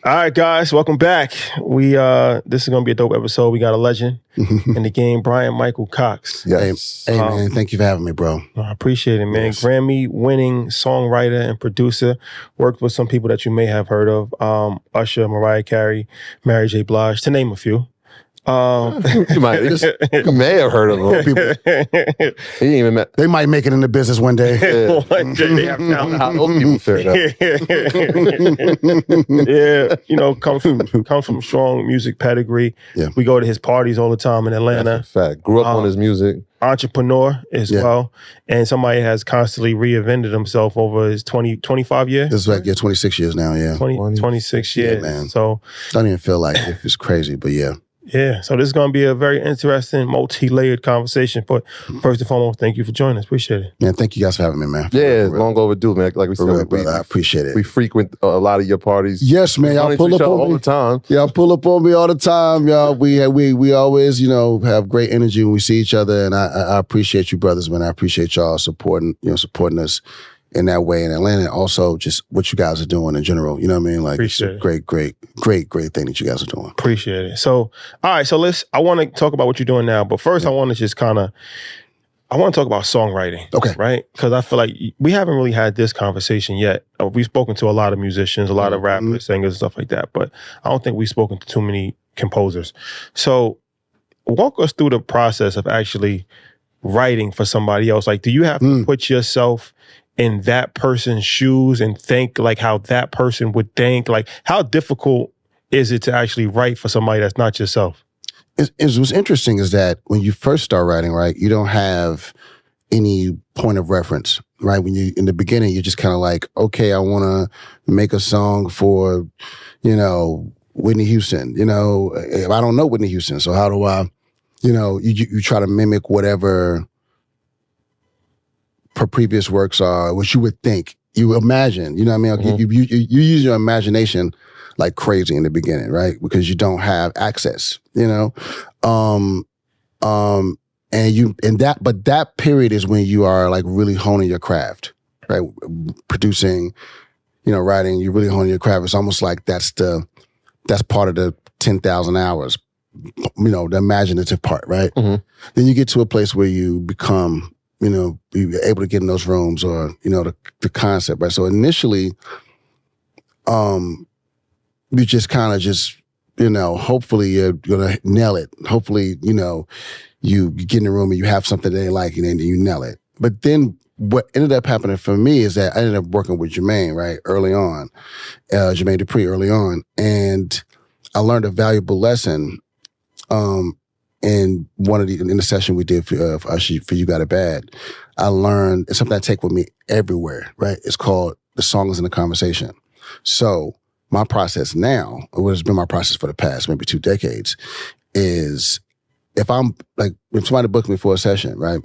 All right, guys, welcome back. This is gonna be a dope episode. We got a legend in the game, Bryan-Michael Cox. Yes. Hey man, thank you for having me, bro. I appreciate it, man. Yes. Grammy-winning songwriter and producer. Worked with some people that you may have heard of: Usher, Mariah Carey, Mary J. Blige, to name a few. You may have heard of them. People, he ain't even met. They might make it in the business one day. Yeah. One day they have found How those people fared up. Yeah, comes from strong music pedigree. Yeah. We go to his parties all the time in Atlanta. That's a fact. Grew up on his music. Entrepreneur as Yeah. well. And somebody has constantly reinvented himself over his 25 years. This is like 26 years now. Yeah, 26 Yeah, years. man. So don't even feel like it's crazy, but yeah. yeah, so this is going to be a very interesting, multi-layered conversation. But first and foremost, thank you for joining us. Appreciate it. Man, thank you guys for having me, man. Yeah, long overdue, man. Like we For said, real, brother. I appreciate it. we frequent a lot of your parties. Yes, man. Y'all Run pull into each up other on all me. the time. Y'all pull up on me all the time, y'all. We always, have great energy when we see each other, and I appreciate you, brothers, man. I appreciate y'all supporting us in that way in Atlanta, and also just what you guys are doing in general. You know what I mean? Like, Appreciate it's a great thing that you guys are doing. Appreciate it. So, all right, so I want to talk about what you're doing now. But first, I want to just I want to talk about songwriting. Okay. Right? Because I feel like we haven't really had this conversation yet. We've spoken to a lot of musicians, a lot of rappers, singers, stuff like that. But I don't think we've spoken to too many composers. So walk us through the process of actually writing for somebody else. Like, do you have to put yourself in that person's shoes and think like how that person would think? Like, how difficult is it to actually write for somebody that's not yourself? What's interesting is that when you first start writing, right, you don't have any point of reference, right? When you in the beginning, you're just kind of like, okay, I want to make a song for, Whitney Houston. If I don't know Whitney Houston, so how do I, you try to mimic whatever her previous works are, what you would think, you imagine. You know what I mean? You use your imagination like crazy in the beginning, right? Because you don't have access, but that period is when you are like really honing your craft, right? Producing, writing, you're really honing your craft. It's almost like that's part of the 10,000 hours, the imaginative part, right? Mm-hmm. Then you get to a place where you become, you're able to get in those rooms or, the concept, right? So initially, you just kind of hopefully you're going to nail it. Hopefully, you get in the room and you have something they like and then you nail it. But then what ended up happening for me is that I ended up working with Jermaine, right, early on, Jermaine Dupri early on. And I learned a valuable lesson in the session we did for You Got It Bad. I learned, it's something I take with me everywhere, right? It's called the songs in the conversation. So my process now, what has been my process for the past maybe 2 decades, is if somebody booked me for a session, right?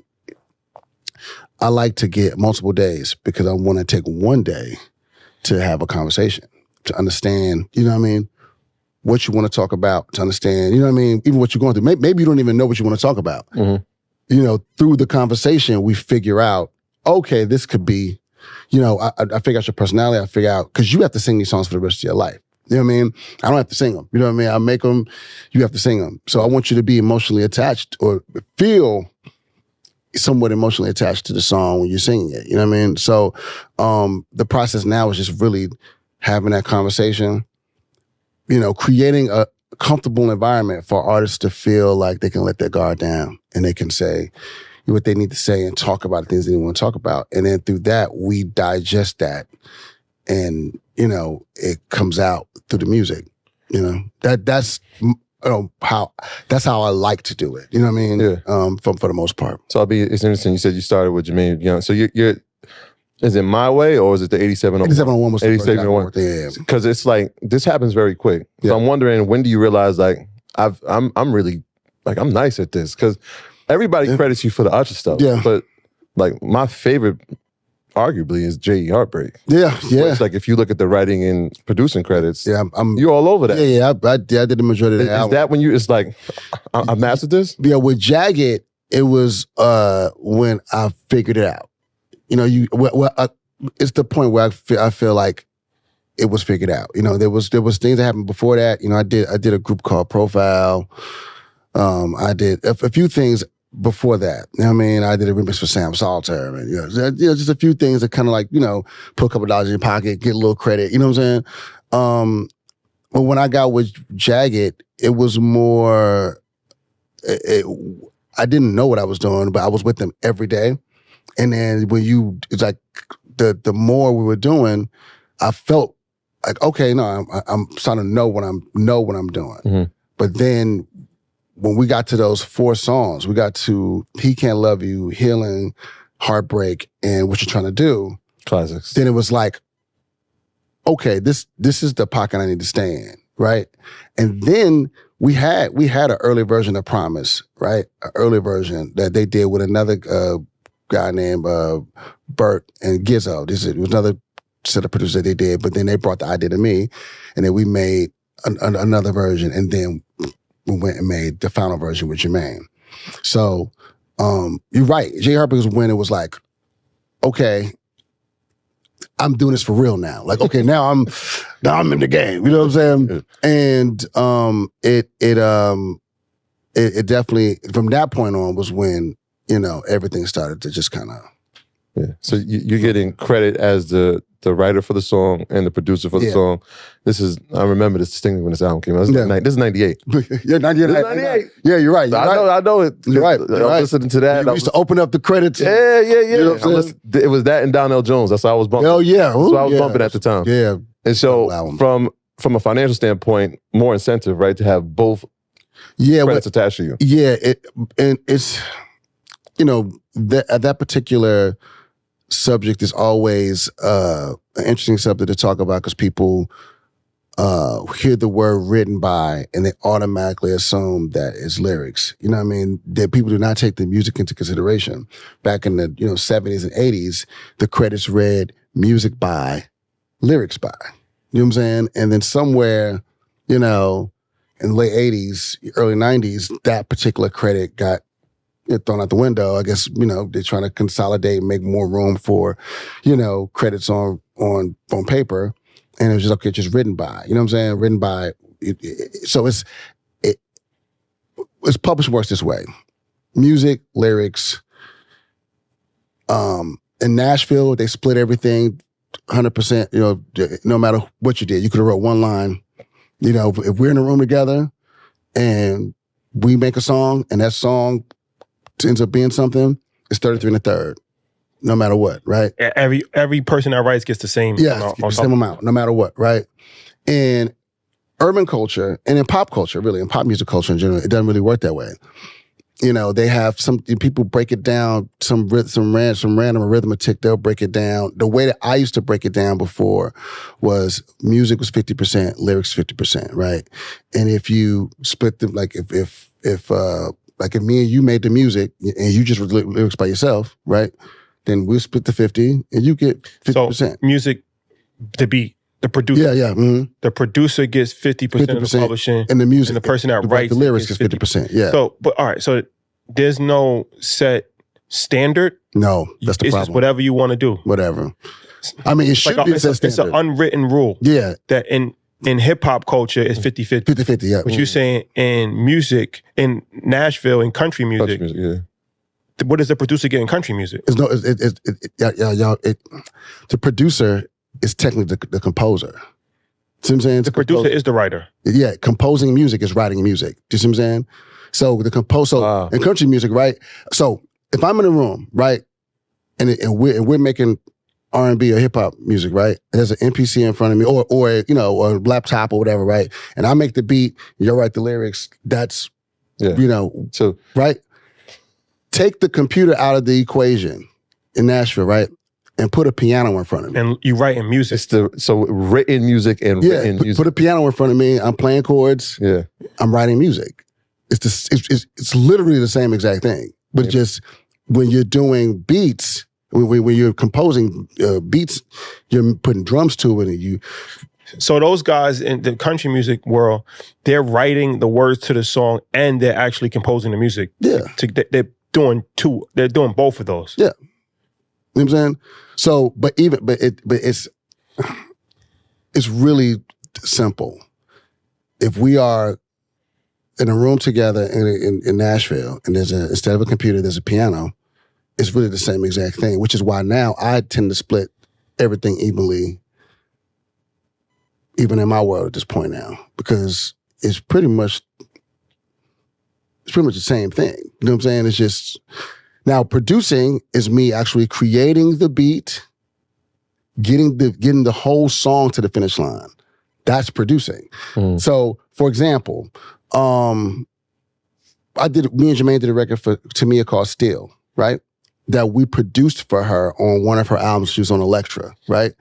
I like to get multiple days because I want to take one day to have a conversation, to understand, what you want to talk about, to understand, even what you're going through. Maybe you don't even know what you want to talk about. Mm-hmm. Through the conversation, we figure out, okay, this could be, I figure out your personality, I figure out, because you have to sing these songs for the rest of your life. You know what I mean? I don't have to sing them. You know what I mean? I make them, you have to sing them. So I want you to be emotionally attached or feel somewhat emotionally attached to the song when you're singing it. You know what I mean? So the process now is just really having that conversation, creating a comfortable environment for artists to feel like they can let their guard down and they can say what they need to say and talk about things they want to talk about. And then through that, we digest that and, it comes out through the music. That's how I like to do it. You know what I mean? Yeah. For the most part. So it's interesting. You said you started with Jermaine. So you're is it My Way or is it the 8701? 8701 was the 8701. Yeah. Because it's like this happens very quick. So Yeah. I'm wondering, when do you realize like I'm really like I'm nice at this? Because everybody credits you for the Usher stuff. Yeah. But like my favorite arguably is J.E. Heartbreak. Yeah. Where it's like if you look at the writing and producing credits, Yeah. you're all over that. Yeah. I did the majority of Is the album. that when it's like I mastered this? Yeah, with Jagged, it was when I figured it out. It's the point where I feel like it was figured out. You know, there was things that happened before that. You know, I did a group called Profile. I did a few things before that. You know what I mean? I did a remix for Sam Salter, and just a few things that kind of like, put a couple dollars in your pocket, get a little credit. You know what I'm saying? But when I got with Jagged, it was more. I didn't know what I was doing, but I was with them every day. And then it's like the more we were doing, I felt like, okay, no, I'm starting to know what I'm doing. Mm-hmm. But then when we got to those 4 songs, we got to He Can't Love You, Healing, Heartbreak, and What You're Trying to Do. Classics. Then it was like, okay, this is the pocket I need to stay in, right? And then we had an early version of Promise, right? An early version that they did with another guy named Bert and Gizzo. It was another set of producers that they did, but then they brought the idea to me, and then we made another version, and then we went and made the final version with Jermaine. So you're right. J. Harper was when it was like, okay, I'm doing this for real now. Like, okay, now I'm in the game. You know what I'm saying? And it definitely, from that point on, was when everything started to just kind of. Yeah. So you're getting credit as the writer for the song and the producer for the song. I remember this distinctly when this album came out. This is 98. Yeah, 98. Yeah, you're right. I know it. You're right. I was listening to that. We used to open up the credits. Yeah. You know what I'm saying? It was that and Donnell Jones. That's how I was bumping. Oh, yeah. That's what I was bumping at the time. Yeah. And so from a financial standpoint, more incentive, right, to have both credits attached to you. Yeah. It's, that particular subject is always an interesting subject to talk about because people hear the word written by and they automatically assume that it's lyrics. You know what I mean? That people do not take the music into consideration. Back in the 70s and 80s, the credits read music by, lyrics by. You know what I'm saying? And then somewhere, in the late 80s, early 90s, that particular credit got thrown out the window. I guess, they're trying to consolidate and make more room for, credits on paper. And it was just, okay, just written by. You know what I'm saying? Written by. So it's published works this way. Music, lyrics. In Nashville, they split everything 100%, no matter what you did. You could have wrote one line. If we're in a room together and we make a song and that song ends up being something, it's 33 and a third, no matter what, right? Every person that writes gets the same amount. The same amount, no matter what, right? In urban culture and in pop culture, really, in pop music culture in general, it doesn't really work that way. They have people break it down, some random arithmetic, they'll break it down. The way that I used to break it down before was music was 50%, lyrics 50%, right? And if you split them, like if me and you made the music and you just wrote lyrics by yourself, right? Then we'll split the 50 and you get 50%. So music, the beat, the producer. Yeah. Mm-hmm. The producer gets 50% of the publishing. And the music. And the person that writes the lyrics gets 50%. Yeah. So, but all right. So there's no set standard. No, that's the problem. It's just whatever you want to do. Whatever. I mean, it should be a set standard. It's an unwritten rule. Yeah. That in hip-hop culture, it's 50-50. 50-50, yeah. But you're saying in music, in Nashville, in country music, what does the producer get in country music? The producer is technically the composer. See what I'm saying? The producer is the writer. Yeah, composing music is writing music. Do you see what I'm saying? So the composer in country music, right? So if I'm in a room, right, and we're making R&B or hip hop music, right? There's an MPC in front of me, or or a laptop or whatever, right? And I make the beat, you'll write the lyrics. That's so right. Take the computer out of the equation in Nashville, right? And put a piano in front of me. And you write in music. So written music and written music. Put a piano in front of me. I'm playing chords. Yeah. I'm writing music. It's literally the same exact thing. But just when you're doing beats, when you're composing beats, you're putting drums to it, and you. So those guys in the country music world, they're writing the words to the song and they're actually composing the music. Yeah. They're doing two. They're doing both of those. Yeah. You know what I'm saying? So, but it's it's really simple. If we are in a room together in Nashville, and instead of a computer, there's a piano, it's really the same exact thing, which is why now I tend to split everything evenly, even in my world at this point now, because it's pretty much the same thing. You know what I'm saying? It's just, now producing is me actually creating the beat, getting the whole song to the finish line. That's producing. So, for example, me and Jermaine did a record for Tamia called Still, right? That we produced for her on one of her albums. She was on Elektra, right?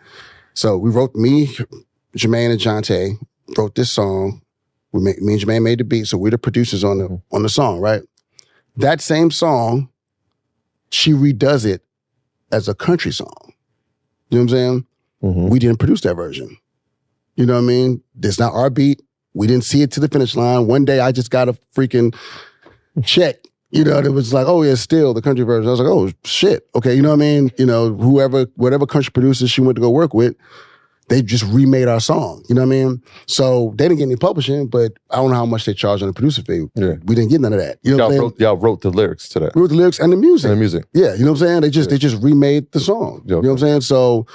So we wrote, Jermaine and Jonte wrote this song. Me and Jermaine made the beat, so we're the producers on the song, right? That same song, she redoes it as a country song. You know what I'm saying? We didn't produce that version. You know what I mean? It's not our beat. We didn't see it to the finish line. One day I just got a freaking check. You know, it was like, oh yeah, Still, the country version. I was like, oh shit. Okay, you know what I mean? You know, whatever country producer she went to go work with, they just remade our song. You know what I mean? So they didn't get any publishing, but I don't know how much they charged on the producer fee. Yeah. We didn't get none of that. You know what I'm saying? Y'all wrote the lyrics to that. We wrote the lyrics and the music. And the music. Yeah, you know what I'm saying? They just remade the song. You know what I'm saying? So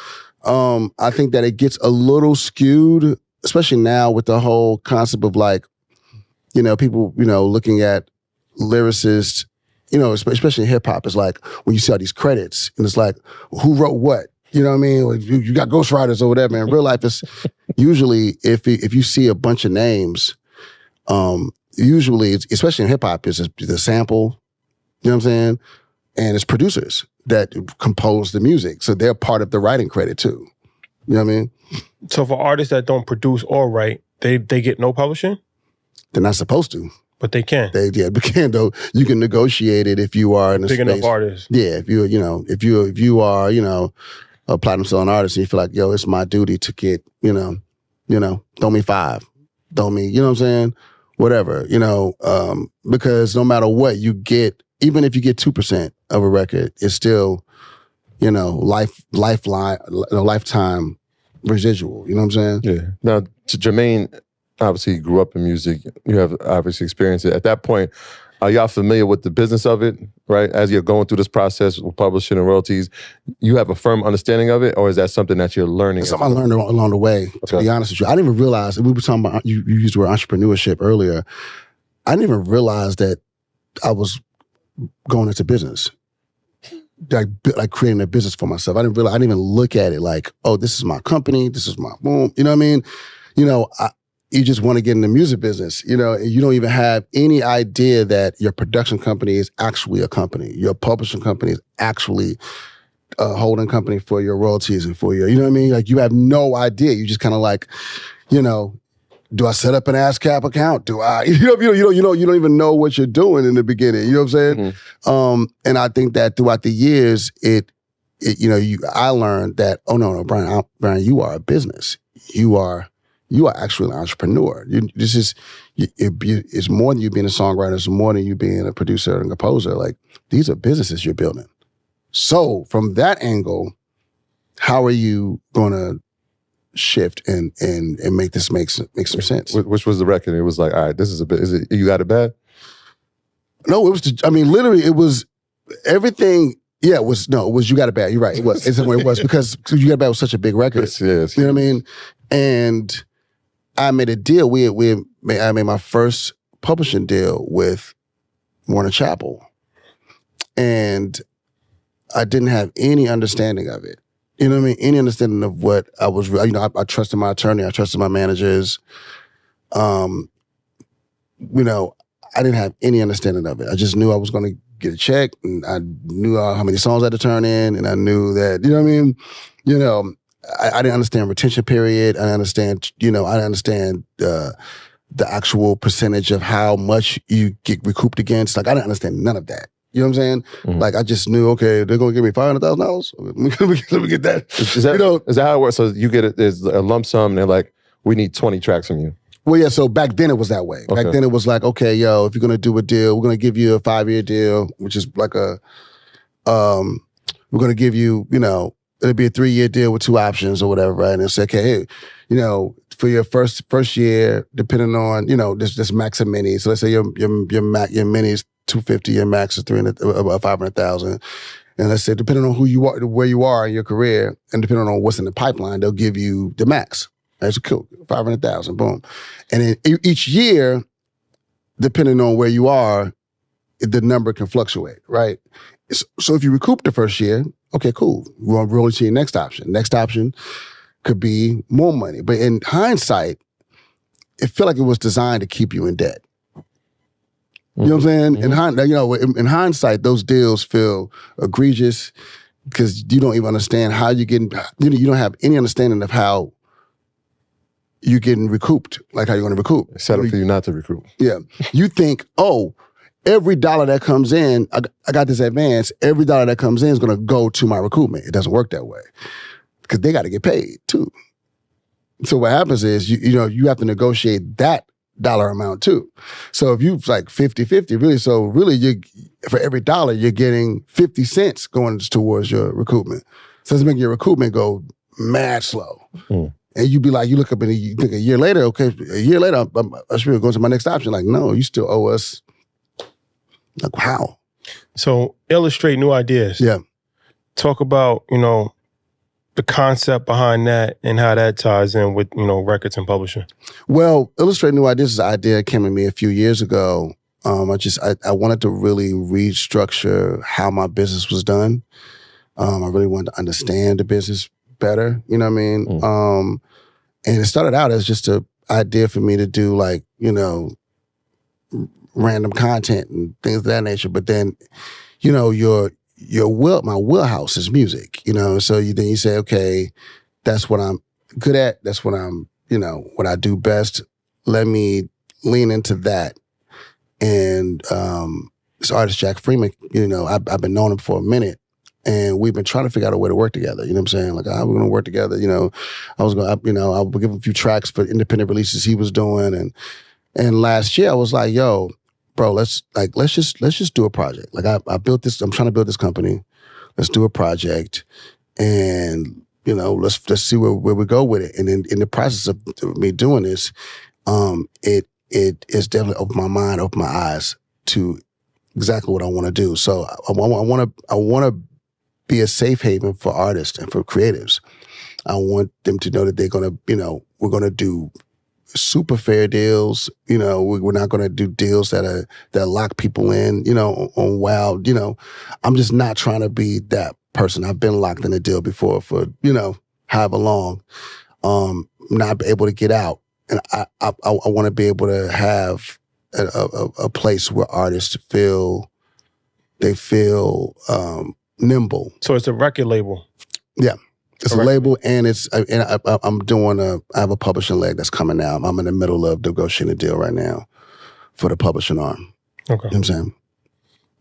I think that it gets a little skewed, especially now with the whole concept of like, you know, people, you know, looking at lyricists, you know, especially in hip hop, it's like when you see all these credits and it's like, who wrote what? You know what I mean? Or you got ghostwriters or whatever. In real life, it's usually if you see a bunch of names, usually, especially in hip hop, it's the sample. You know what I'm saying? And it's producers that compose the music, so they're part of the writing credit too. You know what I mean? So for artists that don't produce or write, they get no publishing? They're not supposed to. But they can. They can though. You can negotiate it if you are in a big space. Enough artist. Yeah, if you are, you know, a platinum selling artist and you feel like, yo, it's my duty to get, you know, throw me 5. Throw me, you know what I'm saying? Whatever, you know, because no matter what you get, even if you get 2% of a record, it's still, you know, lifetime residual. You know what I'm saying? Yeah. Now, Jermaine obviously grew up in music. You have obviously experienced it. At that point, are y'all familiar with the business of it, right? As you're going through this process with publishing and royalties, you have a firm understanding of it, or is that something that you're learning? It's something I learned along the way, to be honest with you. I didn't even realize, we were talking about, you used the word entrepreneurship earlier. I didn't even realize that I was going into business. Like creating a business for myself. I didn't even look at it like, oh, this is my company, this is my boom. You know what I mean? You know, you just want to get in the music business, you know, and you don't even have any idea that your production company is actually a company. Your publishing company is actually a holding company for your royalties and for your, you know what I mean? Like you have no idea. You just kind of like, you know, do I set up an ASCAP account? Do I, you don't even know what you're doing in the beginning. You know what I'm saying? Mm-hmm. And I think that throughout the years, I learned that, oh no, Bryan, you are a business. You are actually an entrepreneur. It's more than you being a songwriter. It's more than you being a producer and composer. Like these are businesses you're building. So from that angle, how are you going to shift and make this make some sense? Which was the record? It was like, all right, this is a bit. Is it You Got It Bad? No, it was. Literally, it was everything. Yeah, it was You Got It Bad. You're right. It was. It's the way it was because You Got It Bad was such a big record. Yes. You know what I mean? And I made a deal. I made my first publishing deal with Warner Chappell, and I didn't have any understanding of it. You know what I mean? Any understanding of what I was, I trusted my attorney, I trusted my managers. I didn't have any understanding of it. I just knew I was going to get a check, and I knew how many songs I had to turn in, and I knew that, you know what I mean? You know, I didn't understand retention period. I understand the actual percentage of how much you get recouped against. Like, I didn't understand none of that. You know what I'm saying? Mm-hmm. Like, I just knew, okay, they're going to give me $500,000. Let me get that. Is that how it works? So you get it, there's a lump sum, and they're like, we need 20 tracks from you. Well, yeah, so back then it was that way. Okay. Back then it was like, okay, yo, if you're going to do a deal, we're going to give you a 5-year deal, which is like we're going to give you, it'll be a 3-year deal with 2 options or whatever, right? And it's like, okay, hey, you know, for your first year, depending on, you know, this max and mini. So let's say your mini is 250, your max is 500,000. And let's say, depending on who you are, where you are in your career, and depending on what's in the pipeline, they'll give you the max. That's cool, 500,000, boom. And then each year, depending on where you are, the number can fluctuate, right? So if you recoup the first year, okay, cool. We'll roll to your next option. Next option could be more money. But in hindsight, it felt like it was designed to keep you in debt. You know what I'm saying? In hindsight, those deals feel egregious because you don't even understand how you're getting, you don't have any understanding of how you're getting recouped, like how you're going to recoup. It's set up for you not to recoup. Yeah. You think, oh, every dollar that comes in, I got this advance, every dollar that comes in is going to go to my recoupment. It doesn't work that way because they got to get paid too. So what happens is, you have to negotiate that dollar amount too. So if you like 50-50, really you for every dollar, you're getting 50 cents going towards your recoupment. So it's making your recoupment go mad slow. Mm. And you be like, you look up and you think a year later, I should go to my next option. Like, no, you still owe us. Like, how? So illustrate new ideas. Yeah. Talk about, the concept behind that and how that ties in with, records and publishing. Well, illustrate new ideas is an idea that came to me a few years ago. I wanted to really restructure how my business was done. I really wanted to understand the business better. You know what I mean? Mm. And it started out as just an idea for me to do random content and things of that nature. But then, my wheelhouse is music, so then you say, okay, that's what I'm good at. That's what what I do best. Let me lean into that. And this artist, Jack Freeman, I've been knowing him for a minute. And we've been trying to figure out a way to work together. You know what I'm saying? Like, how we're going to work together. I was going to, I would give him a few tracks for independent releases he was doing. And last year I was like, yo, bro, let's just do a project. Like I built this, I'm trying to build this company. Let's do a project and, let's see where we go with it. And in the process of me doing this, it has definitely opened my mind, opened my eyes to exactly what I want to do. So I want to be a safe haven for artists and for creatives. I want them to know that they're going to, we're going to do super fair deals. We're not going to do deals that lock people in, on wild, I'm just not trying to be that person. I've been locked in a deal before for, however long, not able to get out. And I want to be able to have a place where artists feel nimble. So it's a record label. Yeah. It's a label, and I'm doing I have a publishing leg that's coming out. I'm in the middle of negotiating a deal right now for the publishing arm. Okay. You know what I'm saying?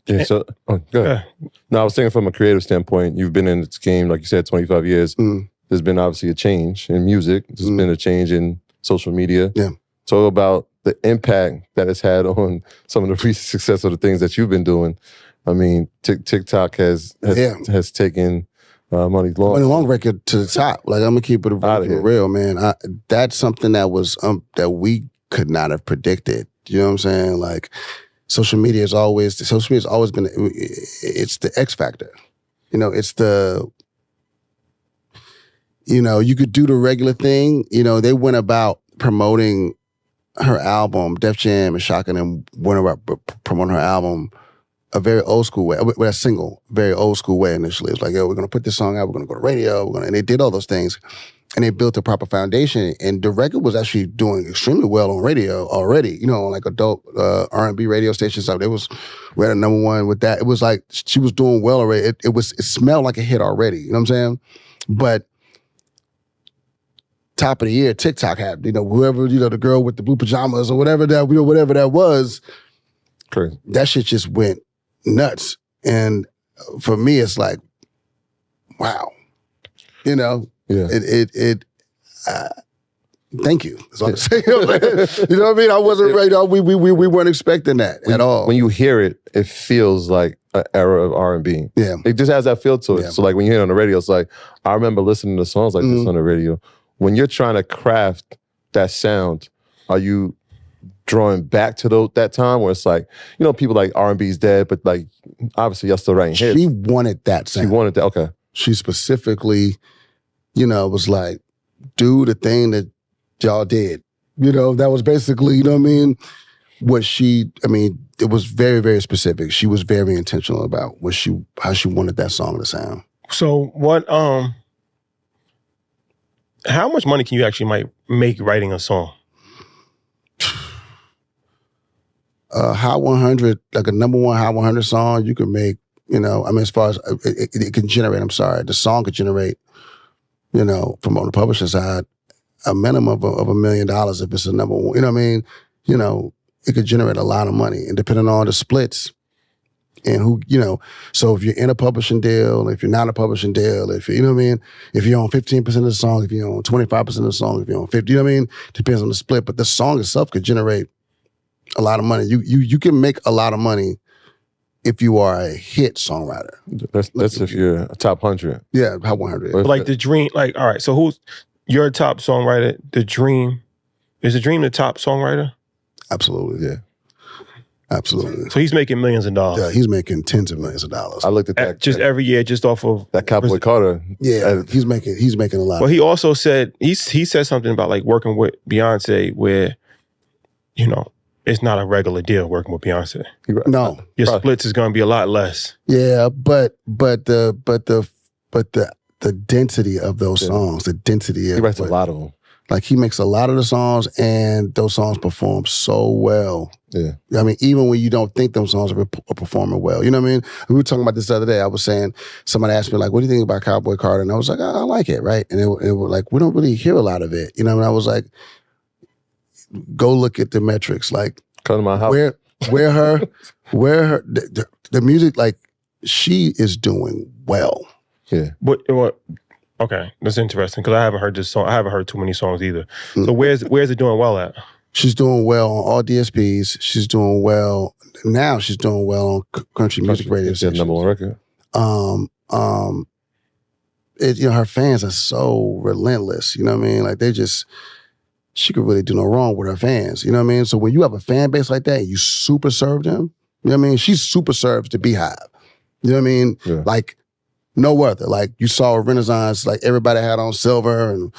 Yeah, so, go ahead. No, I was thinking from a creative standpoint, you've been in this game, like you said, 25 years. Mm. There's been obviously a change in music. There's been a change in social media. Yeah. Talk about the impact that it's had on some of the recent success of the things that you've been doing. I mean, TikTok has taken Money Long record to the top. Like, I'm gonna keep it real, man. That's something that was that we could not have predicted. You know what I'm saying? Like, social media has always been. It's the X factor. It's the. You could do the regular thing. They went about promoting her album, Def Jam and Shaka, and went about promoting her album a very old school way, with a single, very old school way initially. It was like, yo, we're going to put this song out, we're going to go to radio, and they did all those things. And they built a proper foundation. And the record was actually doing extremely well on radio already, on like adult R&B radio stations. So we had a number one with that. It was like, she was doing well already. It smelled like a hit already, you know what I'm saying? But top of the year, TikTok had, whoever, the girl with the blue pajamas or whatever that was, crazy. That shit just went nuts. And for me, it's like, wow, yeah. Thank you. That's all I'm saying. You know what I mean? I wasn't ready. We weren't expecting that at all. When you hear it, it feels like era of R&B. Yeah. It just has that feel to it. Yeah. So like when you hear it on the radio, it's like, I remember listening to songs like this on the radio. When you're trying to craft that sound, are you drawing back to that time where it's like, you know, people like R&B's dead, but like, obviously y'all still writing hits. She wanted that sound. She wanted that, okay. She specifically, you know, was like, do the thing that y'all did. You know, that was basically, you know what I mean? It was very, very specific. She was very intentional about how she wanted that song to sound. So what, how much money can you actually might make writing a song? Hot 100, like a number one Hot 100 song, you can make, you know, I mean, as far as it can generate, the song could generate, you know, from on the publisher side, a minimum of $1 million if it's a number one. You know what I mean? You know, it could generate a lot of money, and depending on the splits and who, you know, so if you're in a publishing deal, if you're not a publishing deal, if you know what I mean, if you own 15% of the song, if you own 25% of the song, if you own 50, you know what I mean? Depends on the split, but the song itself could generate a lot of money. You can make a lot of money if you are a hit songwriter. That's if you're a top 100. Yeah, Hot 100. But like the Dream, like, all right, so who's your top songwriter? The Dream, is the Dream the top songwriter? Absolutely. Yeah. Absolutely. So he's making millions of dollars. Yeah, he's making tens of millions of dollars. I looked at that. Just every year, just off of that Cowboy Carter. Yeah, he's making a lot. Well, he also said, he said something about like working with Beyonce where, you know, it's not a regular deal working with Beyonce. No. Your splits is going to be a lot less. Yeah, but the density of those songs, the density of he writes a lot of them. Like he makes a lot of the songs, and those songs perform so well. Yeah, I mean, even when you don't think those songs are performing well, you know what I mean? We were talking about this the other day. I was saying, somebody asked me like, "What do you think about Cowboy Carter?" And I was like, "I like it, right?" And it was like, we don't really hear a lot of it, you know. And I was like, go look at the metrics, like come to my house. Where her the music, like she is doing well. Yeah. What? Okay, that's interesting because I haven't heard this song. I haven't heard too many songs either. So where's it doing well at? She's doing well on all DSPs. She's doing well now. She's doing well on country music radio stations. Number one record. You know, her fans are so relentless. You know what I mean? Like she could really do no wrong with her fans. You know what I mean? So when you have a fan base like that, and you super serve them. You know what I mean? She super serves the Beehive. You know what I mean? Yeah. Like no other. Like you saw a Renaissance, like everybody had on silver and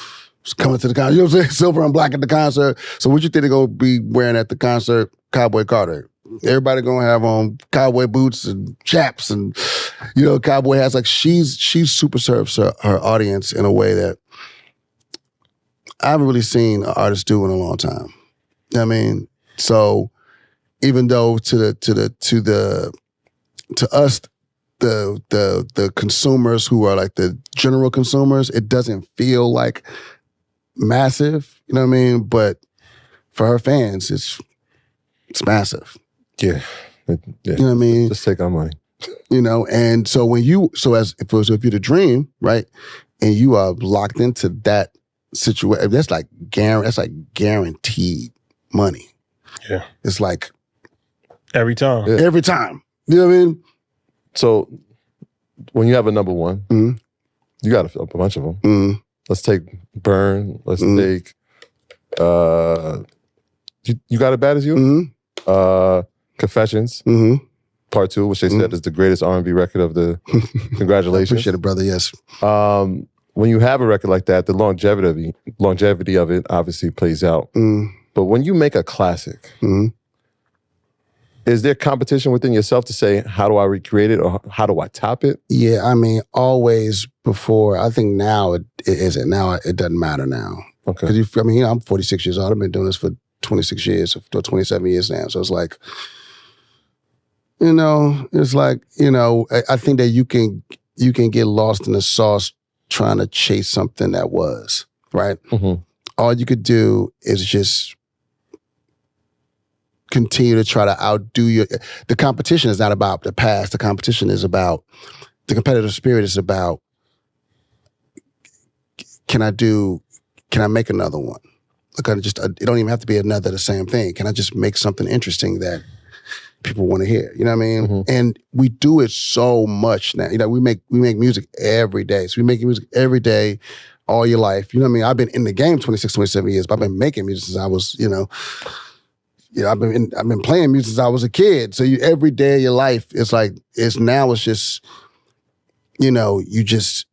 was coming to the concert. You know what I'm saying? Silver and black at the concert. So what you think they're gonna be wearing at the concert? Cowboy Carter. Everybody gonna have on cowboy boots and chaps and, you know, cowboy hats. Like she super serves her audience in a way that I haven't really seen an artist do in a long time. You know what I mean? So even though to us, the consumers who are like the general consumers, it doesn't feel like massive, you know what I mean? But for her fans, it's massive. Yeah. You know what I mean? Just take our money. You know, and so if you're the Dream, right, and you are locked into that situation, that's like guaranteed money. Yeah. It's like Every time. Yeah. every time. You know what I mean? So when you have a number one, you got a bunch of them. Let's take Burn. Let's take You Got It Bad As You? Confessions, Part 2, which they said is the greatest R&B record of the congratulations. Appreciate it, brother, yes. When you have a record like that, the longevity of it obviously plays out. But when you make a classic, is there competition within yourself to say, how do I recreate it or how do I top it? Yeah, I mean, always before. I think now it isn't. Now it doesn't matter now. Okay. Because I'm 46 years old. I've been doing this for 26 years, or 27 years now. So it's like, you know, I think that you can get lost in the sauce trying to chase something that was, right? All you could do is just continue to try to outdo the competition is not about the past. The competition is about, the competitive spirit is about, can I make another one? Like it don't even have to be another the same thing. Can I just make something interesting that, people want to hear. You know what I mean? Mhm. And we do it so much now. You know, we make music every day. So we make music every day, all your life. You know what I mean? I've been in the game 26, 27 years, but I've been making music since I was, I've been playing music since I was a kid. So every day of your life, it's like, it's just, you just,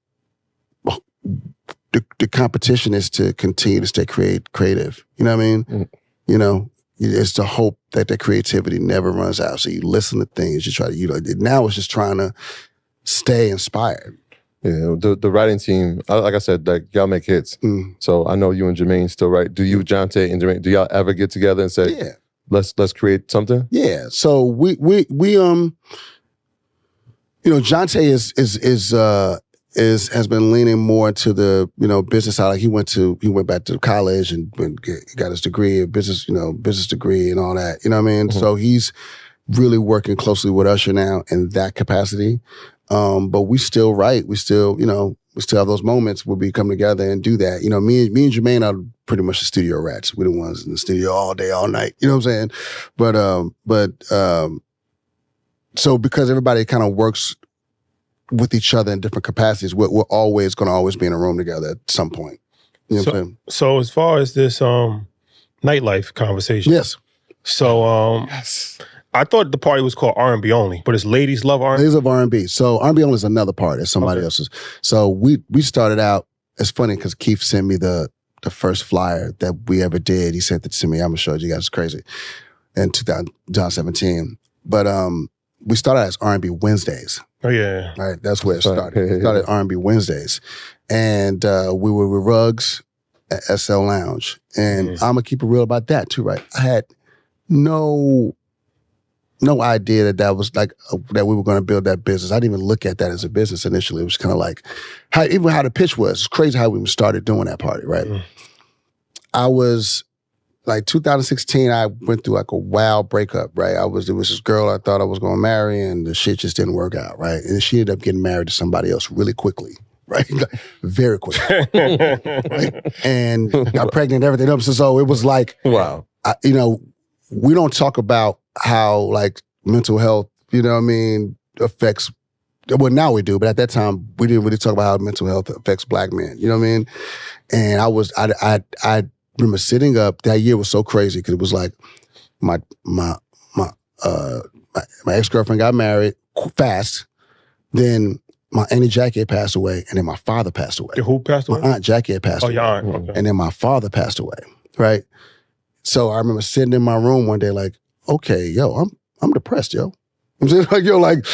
the competition is to continue to stay creative. You know what I mean? Mm. It's to hope that the creativity never runs out. So you listen to things, you try to, now it's just trying to stay inspired. Yeah, the writing team, like I said, like y'all make hits. So I know you and Jermaine still write. Do you, Jonte and Jermaine, do y'all ever get together and say, Yeah. let's create something? Yeah. So we Jonte has been leaning more into the business side. Like he went back to college and got his degree, business degree and all that. You know what I mean? Mhm. So he's really working closely with Usher now in that capacity. But we still write. We still have those moments where we come together and do that. Me and Jermaine are pretty much the studio rats. We're the ones in the studio all day, all night. You know what I'm saying? But so because everybody kind of works with each other in different capacities, we're always going to always be in a room together at some point. You know what I'm saying? So as far as this nightlife conversation, Yes. So Yes. I thought the party was called R&B only, but it's Ladies Love R&B. Ladies of R&B. So R&B only is another part. It's somebody else's. So we started out. It's funny because Keith sent me the first flyer that we ever did. He sent it to me. I'm gonna show it to you guys. It's crazy. In 2017. But we started as R&B Wednesdays. Oh yeah. Right. That's where it started. It started R&B Wednesdays, and we were with Ruggs at SL Lounge. And I'm gonna keep it real about that too. Right. I had no idea that was like that we were going to build that business. I didn't even look at that as a business initially. It was kind of like how the pitch was. It's crazy how we started doing that party, right? I was like 2016. I went through like a wild breakup, right? There was this girl I thought I was going to marry, and the shit just didn't work out, right? And she ended up getting married to somebody else really quickly, right? Very quickly, right? And got pregnant and everything else. So it was like, wow. We don't talk about how like mental health, affects, well now we do, but at that time we didn't really talk about how mental health affects Black men, you know what I mean? And I remember sitting up, that year was so crazy because it was like my ex-girlfriend got married fast, then my Auntie Jackie had passed away, and then my father passed away. Who passed away? My Aunt Jackie had passed away. Your aunt. Okay. And then my father passed away, right? So I remember sitting in my room one day like, okay, yo, I'm depressed, yo. I'm saying like, yo, like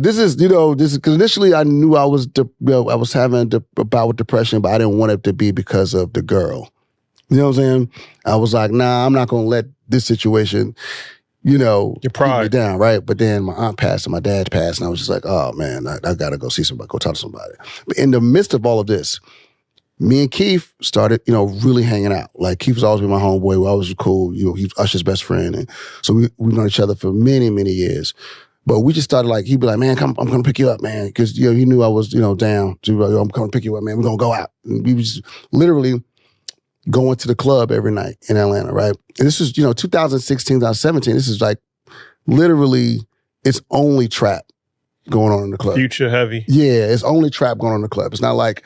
this is, because initially I knew I was having a bout with depression, but I didn't want it to be because of the girl. You know what I'm saying? I was like, nah, I'm not going to let this situation, your pride keep me down, right? But then my aunt passed and my dad passed, and I was just like, oh man, I got to go see somebody, go talk to somebody. But in the midst of all of this, me and Keith started, really hanging out. Like Keith was always been my homeboy. We always was cool. He was Usher's best friend. And so we've known each other for many, many years. But we just started like, he'd be like, man, I'm going to pick you up, man. Because, he knew I was, down. So he'd be like, yo, I'm coming to pick you up, man. We're going to go out. And we was literally going to the club every night in Atlanta, right? And this was, 2016, 2017. This is like literally, it's only trap going on in the club. Future heavy. Yeah, it's only trap going on in the club. It's not like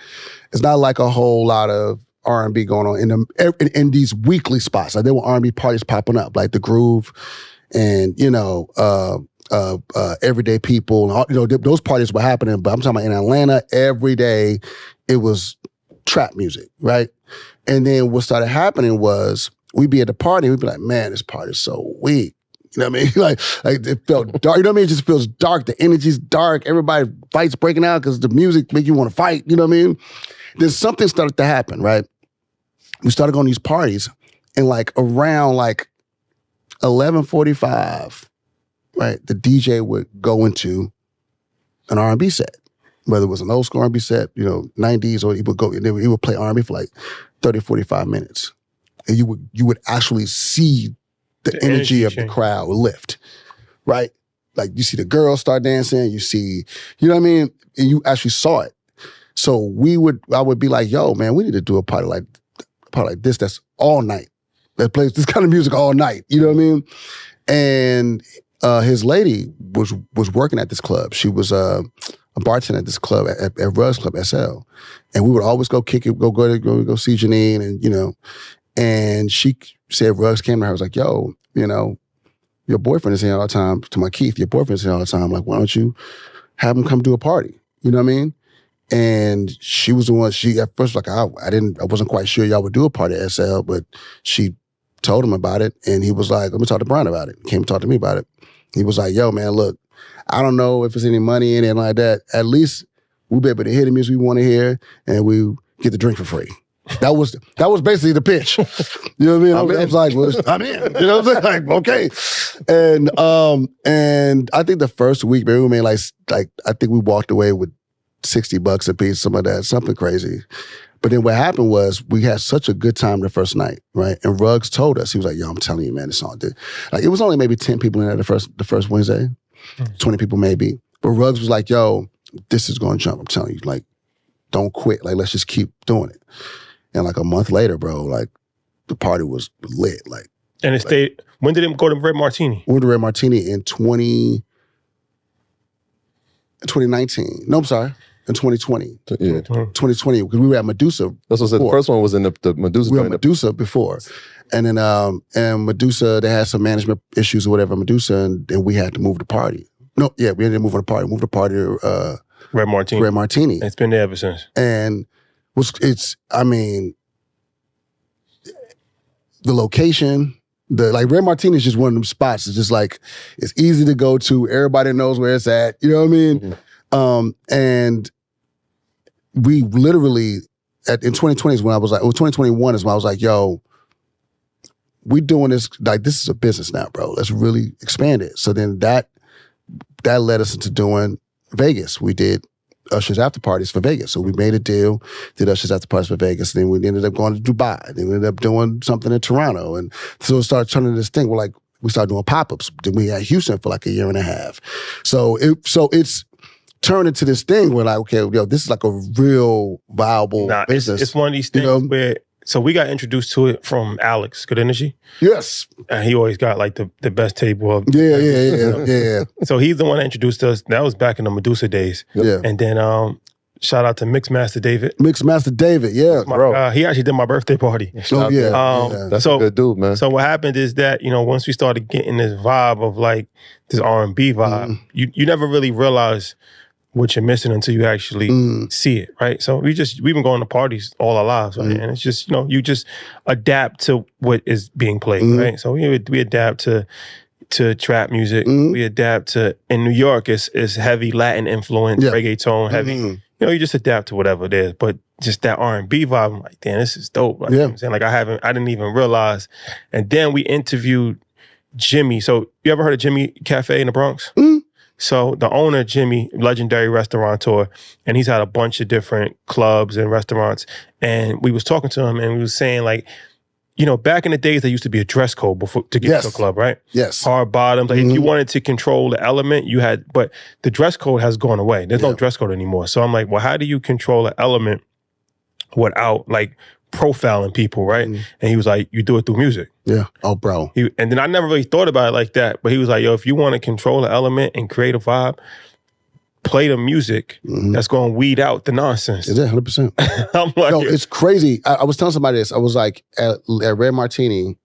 a whole lot of R&B going on in these weekly spots. Like there were R&B parties popping up, like the Groove, and Everyday People, and all, those parties were happening. But I'm talking about in Atlanta, every day it was trap music, right? And then what started happening was we'd be at the party, we'd be like, man, this party's so weak. You know what I mean? like it felt dark. You know what I mean? It just feels dark. The energy's dark. Everybody fights breaking out because the music make you want to fight. You know what I mean? Then something started to happen, right? We started going to these parties, and like around like 11:45, right, the DJ would go into an R&B set, whether it was an old school R&B set, 90s, or he would play R&B for like 30, 45 minutes, and you would actually see the energy of the crowd lift, right? Like you see the girls start dancing, you see, you know what I mean? And you actually saw it. So I would be like, yo, man, we need to do a party like this that's all night. That plays this kind of music all night. You know what I mean? And his lady was working at this club. She was a bartender at this club at Rugs Club SL, and we would always go kick it, go see Janine, and and she said Rugs came to her, was like, "Yo, your boyfriend is here all the time." To my Keith, your boyfriend's here all the time. Like, why don't you have him come do a party? You know what I mean? And she was the one. She at first was like, I wasn't quite sure y'all would do a party at SL, but she told him about it, and he was like, "Let me talk to Brian about it." He came and talked to me about it. He was like, "Yo, man, look, I don't know if there's any money in it like that. At least we'll be able to hear the music we want to hear, and we get the drink for free." That was basically the pitch. You know what I mean? I was like, well, I'm in. You know what I'm saying? Like, okay. And I think the first week, man, we made like I think we walked away with $60 a piece, some of that, something crazy. But then what happened was we had such a good time the first night, right? And Ruggs told us, he was like, "Yo, I'm telling you, man, this song did." Like, it was only maybe 10 people in there the first Wednesday, 20 people maybe. But Ruggs was like, "Yo, this is going to jump. I'm telling you, like, don't quit. Like, let's just keep doing it." And like a month later, bro, like the party was lit. Like, and it stayed. When did it go to Red Martini? We went to Red Martini in 2019. No, I'm sorry. In 2020. Yeah. 2020, because we were at Medusa. That's what I said. The first one was in the Medusa. We were at Medusa before. And then and Medusa, they had some management issues or whatever, Medusa, and we had to move the party. No, yeah, we ended up moving the party. Moved the party to Red Martini. Red Martini. It's been there ever since. And I mean, the location, like Red Martini is just one of them spots. It's just like, it's easy to go to. Everybody knows where it's at. You know what I mean? Mm-hmm. And we literally, in 2020 is when I was like, 2021 is when I was like, "Yo, we doing this, like, this is a business now, bro. Let's really expand it." So then that led us into doing Vegas. We did Usher's after parties for Vegas. So we made a deal, did Usher's after parties for Vegas, and then we ended up going to Dubai. Then we ended up doing something in Toronto. And so it started turning this thing where, like, we started doing pop-ups. Then we had Houston for like a year and a half. So it's turned into this thing where, like, okay, yo, this is like a real viable business. It's one of these things where, so we got introduced to it from Alex, Good Energy. Yes. And he always got like the best table of. Yeah. So he's the one that introduced us. That was back in the Medusa days. Yeah. And then shout out to Mixmaster David. Mixmaster David, yeah. Bro. He actually did my birthday party. Oh, yeah. That's a good dude, man. So what happened is that, once we started getting this vibe of like this R&B vibe, you never really realize what you're missing until you actually see it, right? So we've been going to parties all our lives, right? And it's just, you just adapt to what is being played, right? So we adapt to trap music. We adapt to, in New York, it's heavy Latin influence, reggaeton, heavy. You just adapt to whatever it is. But just that R&B vibe, I'm like, damn, this is dope. Like, you know what I'm saying? Like, I didn't even realize. And then we interviewed Jimmy. So you ever heard of Jimmy Cafe in the Bronx? So the owner, Jimmy, legendary restaurateur, and he's had a bunch of different clubs and restaurants. And we was talking to him, and we was saying, like, back in the days, there used to be a dress code to get to a club, right? Yes. Hard bottoms. Like, if you wanted to control the element, you had, but the dress code has gone away. There's no dress code anymore. So I'm like, well, how do you control an element without, like, profiling people, right? And he was like, you do it through music. Yeah. Oh, bro. And then I never really thought about it like that, but he was like, yo, if you want to control the element and create a vibe, play the music that's going to weed out the nonsense. Yeah, 100%. I'm like, no, it's crazy. I was telling somebody this. I was like, at Red Martini,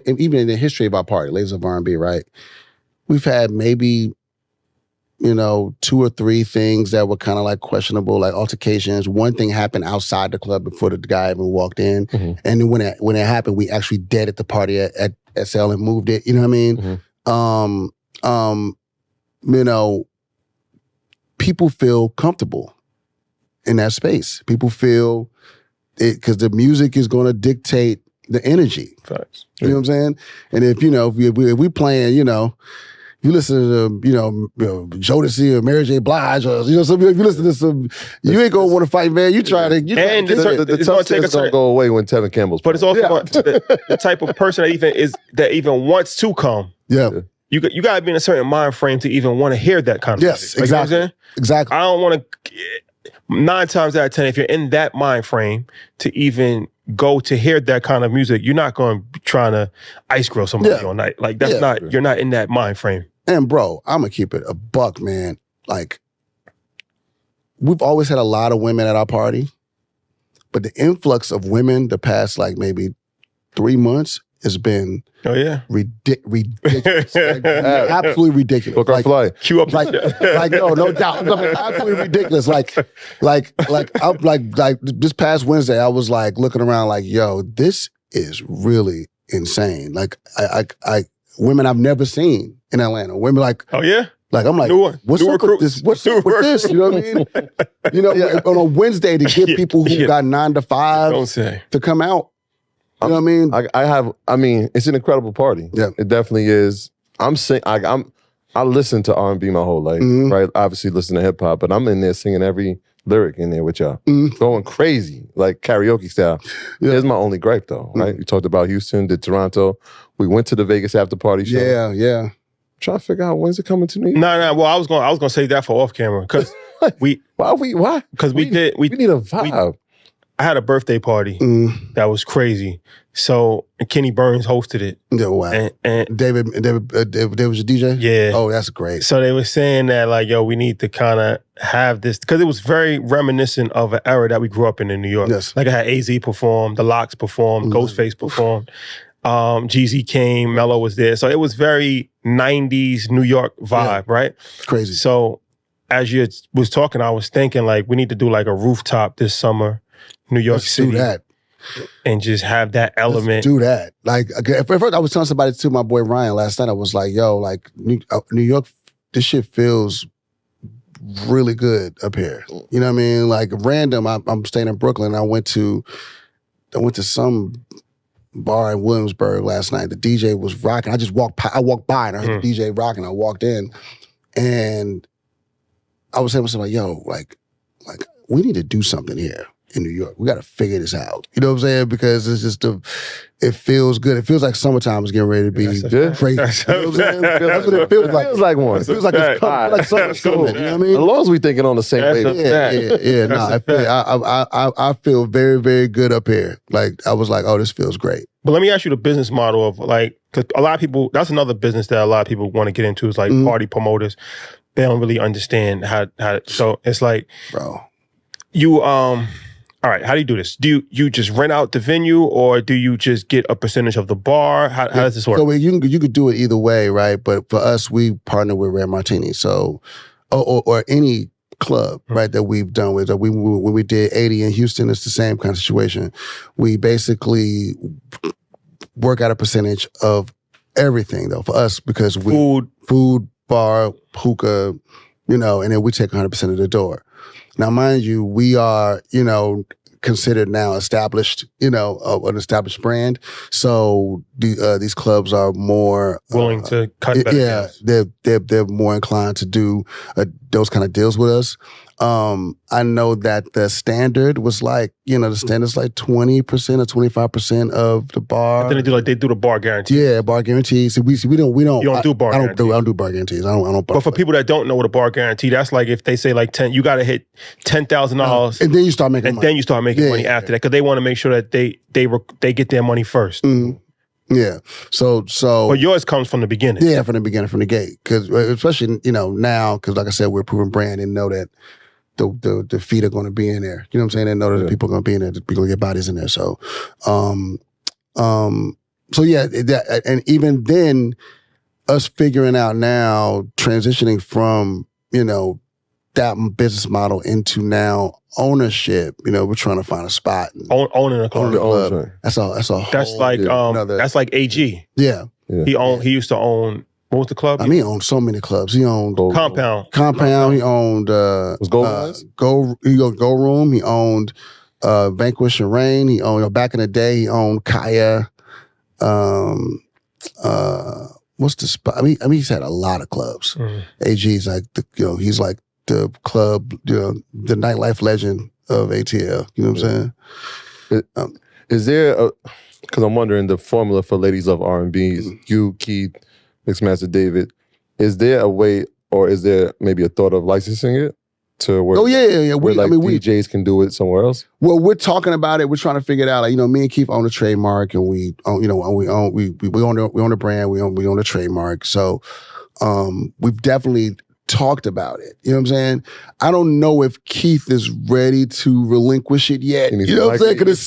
even in the history of our party, Ladies of R&B, right? We've had maybe, 2 or 3 things that were kind of like questionable, like altercations. One thing happened outside the club before the guy even walked in. And then when it happened, we actually deaded the party at SL and moved it. You know what I mean? People feel comfortable in that space. People feel it because the music is going to dictate the energy. Facts. You know what I'm saying? And if we playing, you listen to Jodeci or Mary J. Blige or if you listen to some, you ain't gonna want to fight, man. You try to. And the tough shit's gonna go away when Tevin Campbell's. But it's also the type of person that even wants to come. Yeah. You got to be in a certain mind frame to even want to hear that kind of music. Exactly. Exactly. I don't want to. 9 times out of 10, if you're in that mind frame to even go to hear that kind of music, you're not going to be trying to ice grill somebody all night. Like that's not. You're not in that mind frame. And bro, I'm gonna keep it a buck, man. Like, we've always had a lot of women at our party, but the influx of women the past like maybe 3 months has been ridiculous. Like, absolutely ridiculous. Book our flight. Cue up. Like no doubt. Absolutely ridiculous. Like this past Wednesday, I was like looking around like, yo, this is really insane. Like I women I've never seen in Atlanta. Women like, oh yeah? Like I'm like, what's up with this? What's up with this? You know what I mean? You know, on a Wednesday to get people who got 9 to 5 to come out. You know what I mean? It's an incredible party. Yeah. It definitely is. I listened to R&B my whole life, right? Obviously listen to hip hop, but I'm in there singing every lyric in there with y'all. Going crazy, like karaoke style. Yeah. Here's my only gripe though, right? We talked about Houston, did Toronto. We went to the Vegas after party show. Yeah. Trying to figure out when's it coming to New York. No. Well, I was gonna say that for off camera because why? Because we need a vibe. I had a birthday party that was crazy. So Kenny Burns hosted it. Yeah, wow. And David was a DJ? Yeah. Oh, that's great. So they were saying that like, yo, we need to kind of have this, because it was very reminiscent of an era that we grew up in New York. Yes. Like I had AZ perform, The Lox performed, Ghostface performed, Jeezy came, Mello was there. So it was very 90s New York vibe, right? Crazy. So as you was talking, I was thinking like, we need to do like a rooftop this summer, New York City. Do that. And just have that element. Let's do that. Like, at first I was telling somebody too, my boy Ryan last night, I was like, yo, like New York, this shit feels really good up here. You know what I mean? Like random, I'm staying in Brooklyn. I went to some bar in Williamsburg last night. The DJ was rocking. I walked by and I heard the DJ rocking. I walked in and I was saying to myself, like, yo, like we need to do something here in New York. We got to figure this out. You know what I'm saying? Because it's just it feels good. It feels like summertime is getting ready to be crazy. That's You know what I'm saying? That's what it feels like. It feels like one. It feels like it's coming. Like summer's coming. You know what I mean? As long as we thinking on the same page. Yeah. No, I feel very, very good up here. Like I was like, oh, this feels great. But let me ask you the business model of like, because a lot of people, that's another business that a lot of people want to get into is like party promoters. They don't really understand how so it's like, bro, you, all right, how do you do this? Do you just rent out the venue or do you just get a percentage of the bar? How does this work? So you could do it either way, right? But for us, we partner with Red Martini. So, or any club, right, that we've done with. When we did 80 in Houston, it's the same kind of situation. We basically work out a percentage of everything, though, for us, because food, bar, hookah, you know, and then we take 100% of the door. Now, mind you, we are, you know, considered now established, you know, an established brand. So these clubs are more willing to cut better. Yeah, they're more inclined to do those kind of deals with us. I know that the standard was like, you know, the standard's like 20% or 25% of the bar. And then they do the bar guarantee. Yeah, bar guarantee. See, we don't. You don't do bar guarantees. I don't do bar guarantees. I don't. But for people that don't know what a bar guarantee, that's like if they say like 10, you got to hit $10,000, and then you start making and money. then you start making money after that because they want to make sure that they get their money first. Mm-hmm. Yeah. So. But yours comes from the beginning. Yeah, from the beginning, from the gate. Because especially, you know, now, because like I said, we're a proven brand and know that the feet are going to be in there. You know what I'm saying? They know that the people are going to be in there. We're going to get bodies in there. So, so yeah, and even then, us figuring out now, transitioning from, you know, that business model into now ownership. You know, we're trying to find a spot. Owning a club. That's all. That's like that's like AG. Yeah. He used to own. What was the club? I mean, he owned so many clubs. He owned Compound. He owned was Go Room. He owned Vanquish and Rain. He owned back in the day. He owned Kaya. What's the spot? I mean, he's had a lot of clubs. Mm-hmm. AG's like he's like the club, the nightlife legend of ATL. You know what I'm saying? Is there because I'm wondering the formula for Ladies Love R&B, you, Keith, Mixmaster David, is there a way or is there maybe a thought of licensing it to where? Oh yeah. Where DJs can do it somewhere else. Well, we're talking about it. We're trying to figure it out. Like, you know, me and Keith own a trademark, and we own the brand. We own the trademark. So We've definitely talked about it. You know what I'm saying? I don't know if Keith is ready to relinquish it yet. You know what I'm saying? Because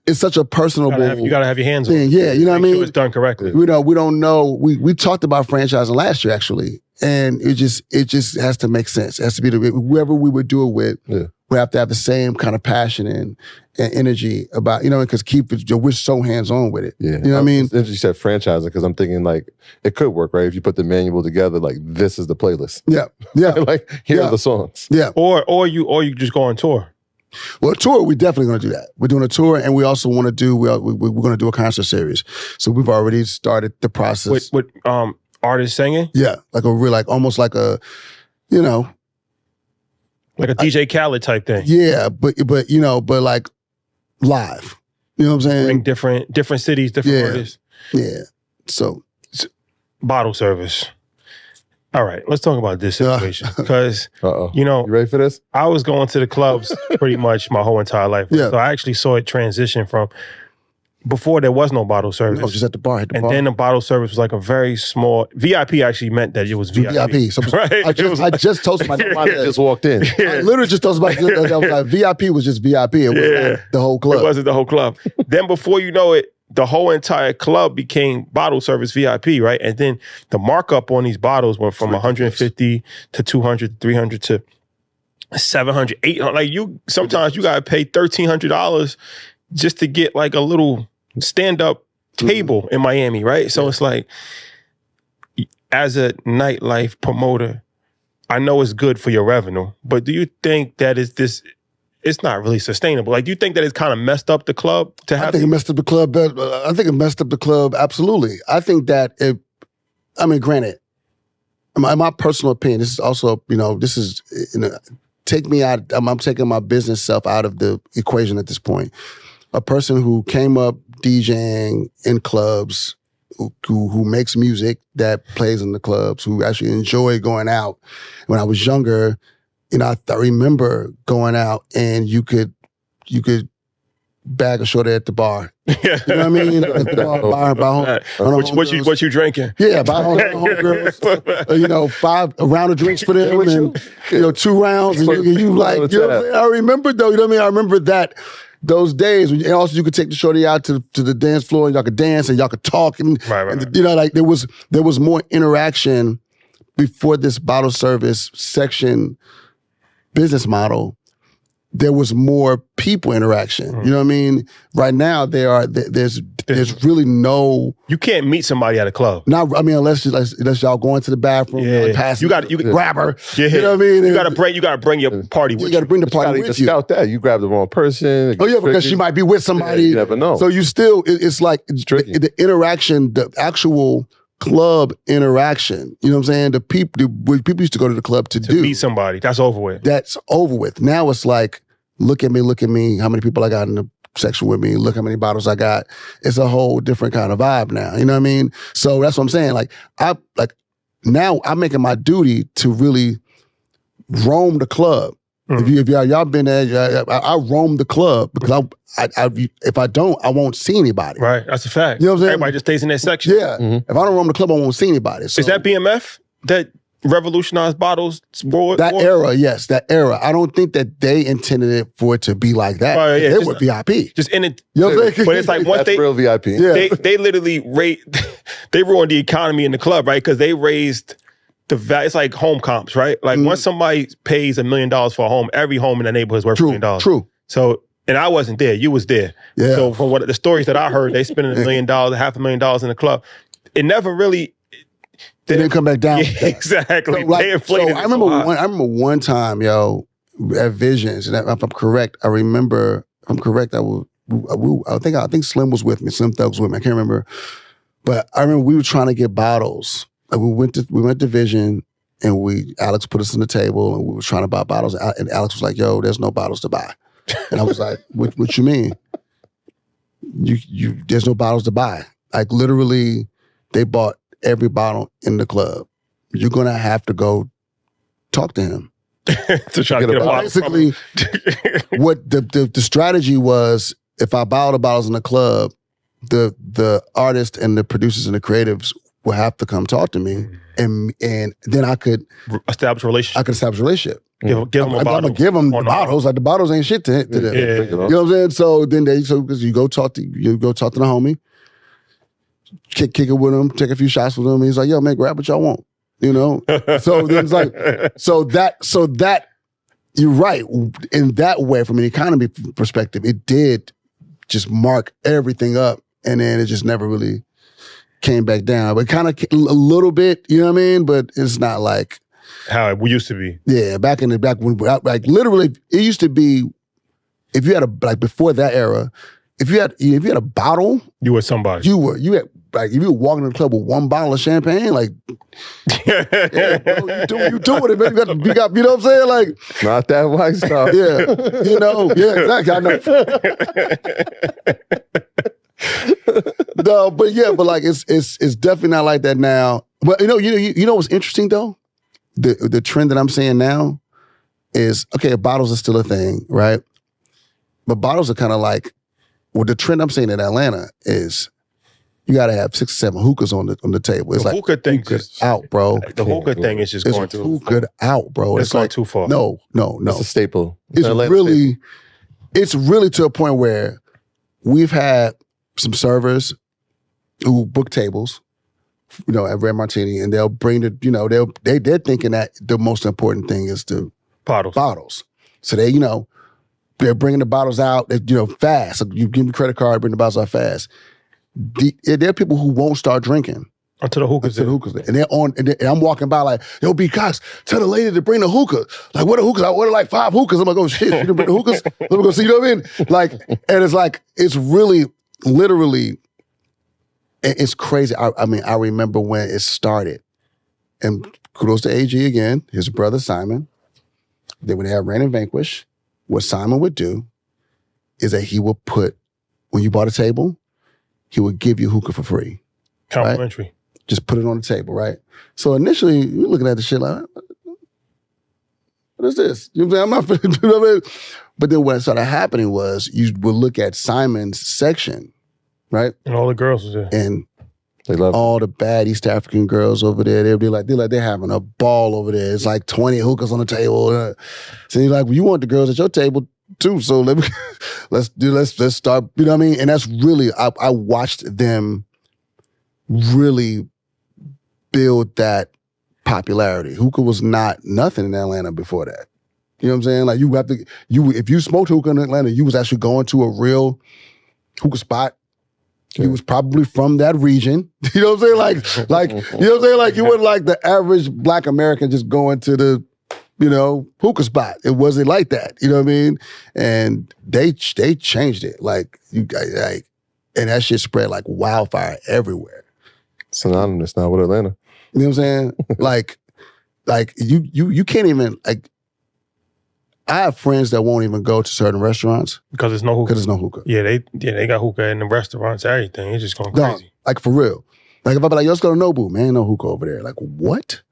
it's such a personable you gotta have your hands on it. Yeah, you know what I mean? Sure it's done correctly. We don't know. We talked about franchising last year actually, and it just has to make sense. It has to be whoever we would do it with. Yeah. We have to have the same kind of passion and energy about, because Keith, we're so hands-on with it. Yeah. You know what I mean? It's interesting you said franchising, because I'm thinking like, it could work, right? If you put the manual together, like, this is the playlist. Yeah. Yeah. Like, here are the songs. Yeah. Or you just go on tour. Well, a tour, we're definitely going to do that. We're doing a tour, and we also want to do, we're going to do a concert series. So we've already started the process. With artists singing? Yeah. Like almost like a, like a DJ Khaled type thing. Yeah, but like live. You know what I'm saying? Bring different cities, different artists. Yeah. So bottle service. All right, let's talk about this situation. Because you ready for this? I was going to the clubs pretty much my whole entire life. Yeah. So I actually saw it transition from before there was no bottle service. No, just at the bar. Then the bottle service was like a very small VIP. Actually meant that it was VIP. So right? I just told somebody. I just walked in. I literally just told somebody that was like, VIP was just VIP. It wasn't the whole club. It wasn't the whole club. Then before you know it, the whole entire club became bottle service VIP, right? And then the markup on these bottles went from 150 to 200, 300 to 700, 800. Like sometimes you gotta pay $1,300 just to get like a little stand-up table in Miami, right? So it's like, as a nightlife promoter, I know it's good for your revenue, but do you think that it's not really sustainable? Like, do you think that it's kind of messed up the club to have? I think it messed up the club. I think it messed up the club. Absolutely. I think that granted, in my personal opinion, this is also, take me out. I'm taking my business self out of the equation at this point. A person who came up DJing in clubs, who makes music that plays in the clubs, who actually enjoy going out. When I was younger, I remember going out and you could bag a shorty at the bar. You know what I mean? At the bar, buy home, what you drinking? Yeah, buy homegirls. 5 round of drinks for them, and 2 rounds, and you like, you know what I'm saying? I remember though. You know what I mean? I remember that. Those days, and also you could take the shorty out to the dance floor, and y'all could dance and y'all could talk, and like there was more interaction before this bottle service section business model. There was more people interaction. You know what I mean? Right now, there's really no. You can't meet somebody at a club. Unless y'all going to the bathroom, pass. You can grab her. Yeah. You know what I mean? You gotta bring your party with you. You gotta bring the party with you. Scout that. You grab the wrong person. Because she might be with somebody. You never know. So you still, it's like the interaction, the actual club interaction. You know what I'm saying? The people used to go to the club to do. Meet somebody. That's over with. That's over with. Now it's like, look at me, how many people I got in the section with me, look how many bottles I got. It's a whole different kind of vibe now. You know what I mean? So that's what I'm saying. Now I'm making my duty to really roam the club. If y'all been there, I roam the club because if I don't, I won't see anybody. Right, that's a fact. You know what I'm saying? Everybody just stays in that section. Yeah. If I don't roam the club, I won't see anybody. So, is that BMF that revolutionized bottles? That era, yes, that era. I don't think that they intended it for it to be like that. They were VIP. Just in it. You know what I'm saying? But it's like once that's real VIP. Yeah. They literally they ruined the economy in the club, right? Because they raised the value. It's like home comps, right? Like once somebody pays $1 million for a home, every home in the neighborhood is worth $1 million. True. So, and I wasn't there. You was there. Yeah. So from what the stories that I heard, they spending $1 million, $500,000 in the club. It never really. They didn't come back down. Yeah, exactly. So, they inflated. I remember one time, at Visions, and if I'm correct, I think Slim was with me. Slim Thug was with me. I can't remember, but I remember we were trying to get bottles. Like we went to Vision, and Alex put us on the table, and we were trying to buy bottles. And Alex was like, "Yo, there's no bottles to buy," and I was like, "What you mean? There's no bottles to buy?" Like literally, they bought every bottle in the club. You're gonna have to go talk to him to try to get a bottle. Basically, what the strategy was: if I buy all the bottles in the club, the artists and the producers and the creatives will have to come talk to me and then I could establish a relationship. establish a relationship. Give them a bottle. I'm gonna give them the bottles. Like the bottles ain't shit to them. Yeah. You know what I'm saying? So then because you go talk to the homie, kick it with him, take a few shots with him. He's like, yo, man, grab what y'all want. You know? So then it's like, so that you're right. In that way, from an economy perspective, it did just mark everything up, and then it just never really came back down. But kind of a little bit, you know what I mean? But it's not like how it used to be. Yeah, back when literally it used to be, if you had before that era, if you had a bottle, you were somebody. You had if you were walking in the club with one bottle of champagne, like yeah, bro, you doing it, man. You got you know what I'm saying? Like not that white stuff. Yeah. Exactly. I know. No, but like it's definitely not like that now. But you know what's interesting though? The trend that I'm seeing now is, okay, bottles are still a thing, right? But bottles are kind of like, the trend I'm seeing in Atlanta is you got to have 6 or 7 hookahs on the table. It's the like hookah thing is out, bro. The hookah thing is just going too hookah out, bro. It's going like, too far. No. It's a staple. It's really to a point where we've had some servers who book tables, at Red Martini, and they'll bring they're thinking that the most important thing is the bottles. So they're bringing the bottles out, fast. You give me a credit card, bring the bottles out fast. There are people who won't start drinking until the hookahs. And they're on, and I'm walking by like, yo, B. Cox, tell the lady to bring the hookah. Like, what are hookahs? I ordered like 5 hookahs. I'm like, oh shit, you didn't bring the hookahs? Let me go see, you know what I mean? Like, and it's like, it's really, literally, it's crazy. I remember when it started, and kudos to AG again, his brother Simon. They would have Rain and Vanquish. What Simon would do is that he would put, when you bought a table, he would give you hookah for free. Complimentary. Right? Just put it on the table, right? So initially, you're looking at the shit like, what is this? You know what I'm saying? I'm not, you know what I mean? But then what started happening was you would look at Simon's section, right? And all the girls was there. And they love all the bad East African girls over there. They're having a ball over there. It's like 20 hookahs on the table. So you're like, well, you want the girls at your table too. So let's start. You know what I mean? And that's really, I watched them really build that popularity. Hookah was not nothing in Atlanta before that. You know what I'm saying? Like if you smoked hookah in Atlanta, you was actually going to a real hookah spot. He was probably from that region. You know what I'm saying? Like, you know what I'm saying? Like, you weren't like the average Black American just going to the, hookah spot. It wasn't like that. You know what I mean? And they changed it. And that shit spread like wildfire everywhere. Synonymous now with Atlanta. You know what I'm saying? like you can't even, I have friends that won't even go to certain restaurants because there's no hookah. Yeah, they got hookah in the restaurants, everything. It's just going crazy. No, like for real. Like if I be like, yo, let's go to Nobu, man, ain't no hookah over there. Like, what?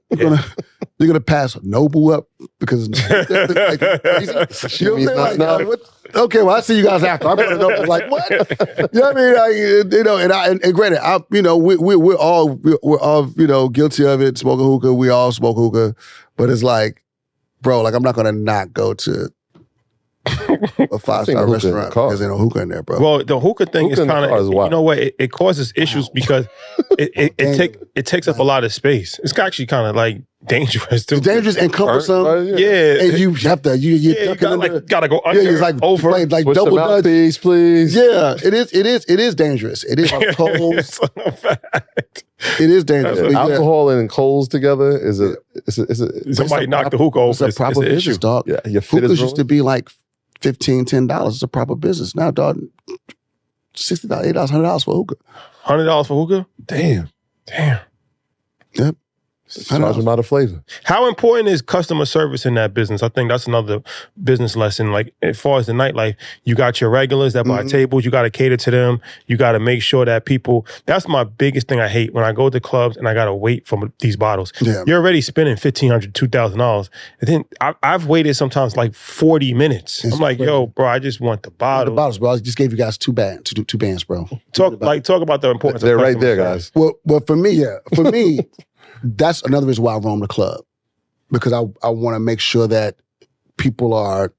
You're gonna pass Nobu up because like, crazy? You know what I'm saying? Like, okay, well, I see you guys after. I'm gonna know. Like, what? You know what I mean? And granted, we're all guilty of it. Smoking hookah, we all smoke hookah, but it's like, bro, like I'm not gonna not go to a 5-star restaurant because there's no hookah in there, bro. Well, the hookah thing is kind of, you know what? It causes issues because it takes up a lot of space. It's actually kind of like dangerous too. It's dangerous and cumbersome. Yeah, and you have to you gotta go under, it's like over, like double dutch. Please. Yeah, it is dangerous. It is on coals. It is dangerous. Alcohol and coals together is a somebody knocked the hookah over. It's a proper business, dog. Yeah, your hookahs used to be like $15, $10. It's a proper business now, dog. $60, $80, $100 for hookah. $100 for hookah? Damn. Yep. Charge them out of flavor. How important is customer service in that business? I think that's another business lesson. Like, as far as the nightlife, you got your regulars that buy tables, you got to cater to them. You got to make sure that people, that's my biggest thing I hate when I go to clubs and I got to wait for these bottles. Yeah. You're already spending $1,500, $2,000. And then I've waited sometimes like 40 minutes. I'm like, yo, bro, I just want the bottle. The bottles, bro. I just gave you guys two bands, bro. Talk about the importance They're of right there, service. guys. Well, for me, that's another reason why I roam the club, because I want to make sure that people are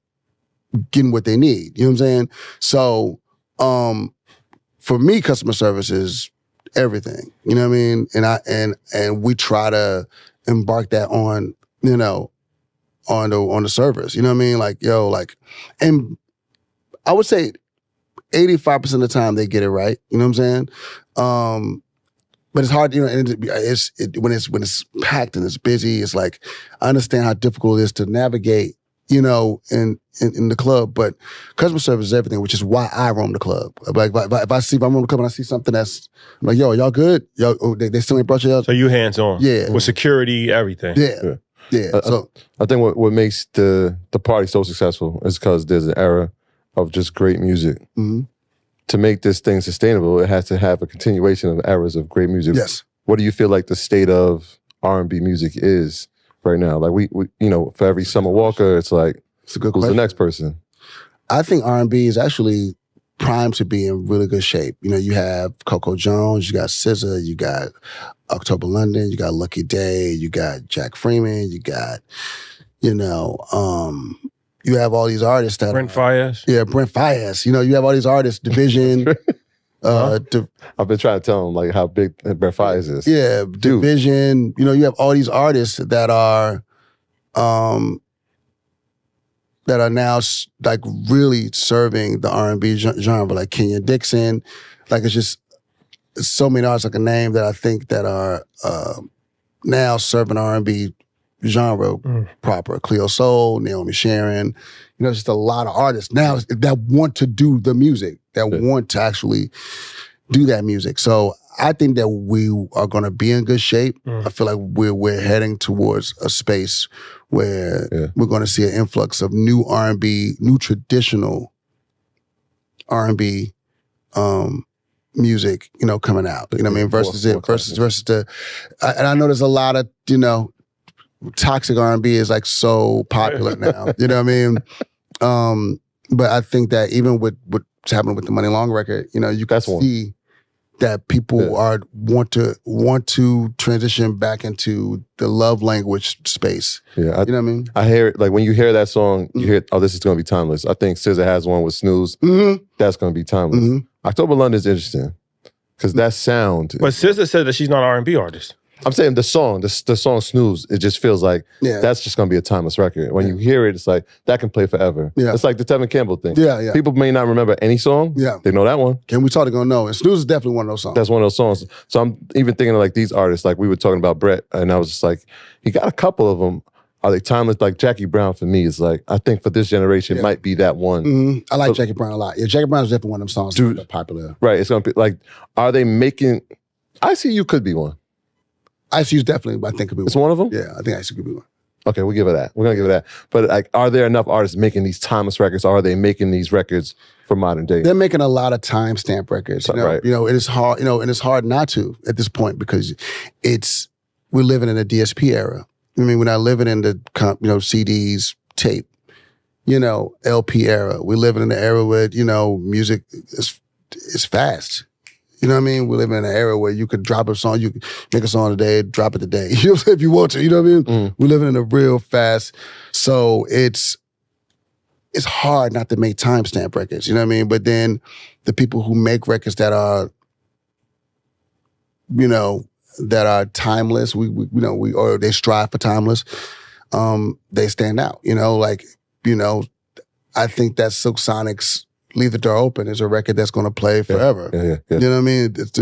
getting what they need. You know what I'm saying? So, for me, customer service is everything. You know what I mean? And we try to embark that on, you know, on the service. You know what I mean? Like, yo, like, and I would say 85% of the time they get it right. You know what I'm saying? But it's hard, you know, and when it's packed and it's busy, it's like, I understand how difficult it is to navigate, you know, in the club, but customer service is everything, which is why I roam the club. Like, if I'm roaming the club and I see something that's, I'm like, yo, y'all good? Yo, they still ain't brought you out? So you hands on. Yeah. With security, everything. Yeah. So I think what makes the party so successful is because there's an era of just great music. mm-hmm. To make this thing sustainable, it has to have a continuation of eras of great music. Yes. What do you feel like the state of R&B music is right now? Like we you know, for every Summer Walker, it's like, it's a good who's question. the next person? I think R&B is actually primed to be in really good shape. You know, you have Coco Jones, you got SZA, you got October London, you got Lucky Day, you got Jack Freeman, you got, you know, you have all these artists that Brent Faiyaz. Yeah, Brent Faiyaz. You know, you have all these artists, Division. I've been trying to tell him like how big Brent Faiyaz is. Yeah, Division. You know, you have all these artists that are now like really serving the R&B genre, like Kenya Dixon. Like, it's just so many artists I can name that I think that are now serving R&B genre proper. Cleo Soul, Naomi Sharon. You know, just a lot of artists now that want to do the music, that want to actually do that music. So I think that we are going to be in good shape. I feel like we're heading towards a space where we're going to see an influx of new R&B, new traditional R&B music, you know, coming out. You know what I mean? Versus the, and I know there's a lot of, you know, toxic R&B is like so popular now. You know what I mean? But I think that even with what's happening with the Money Long record, you know, you can see that people want to transition back into the love language space. Yeah, you know what I mean? I hear it, like when you hear that song, you hear, oh, this is going to be timeless. I think SZA has one with Snooze. That's going to be timeless. October London is interesting because that sound. But SZA said that she's not an R&B artist. I'm saying the song Snooze, it just feels like that's just going to be a timeless record. When you hear it, it's like, that can play forever. Yeah. It's like the Tevin Campbell thing. Yeah. People may not remember any song. Yeah. They know that one. Can We Talk? They're going to know. And Snooze is definitely one of those songs. That's one of those songs. So I'm even thinking of like these artists, like we were talking about Brett, and I was just like, he got a couple of them. Are they timeless? Like Jackie Brown for me is like, I think for this generation might be that one. I like Jackie Brown a lot. Yeah, Jackie Brown is definitely one of them songs that are popular. Right. It's going to be like, are they making, I See You could be one. ICU's definitely, I think, could be one. It's one of them? Yeah, I think ICU could be one. Okay, we'll give it that. We're going to give it that. But like, are there enough artists making these timeless records, or are they making these records for modern day? They're making a lot of timestamp records. You know? Right. You know, it is hard, you know, and it's hard not to at this point because we're living in a DSP era. I mean, we're not living in the, you know, CDs, tape, you know, LP era. We're living in the era where, you know, music is fast. You know what I mean? We live in an era where you could drop a song, you could make a song today, drop it today. You know, if you want to, you know what I mean? We're living in a real fast, so it's hard not to make timestamp records. You know what I mean? But then the people who make records that are, you know, that are timeless, or they strive for timeless, they stand out. You know, like, you know, I think that Silk Sonic's Leave the Door Open is a record that's going to play forever. Yeah. You know what I mean? It's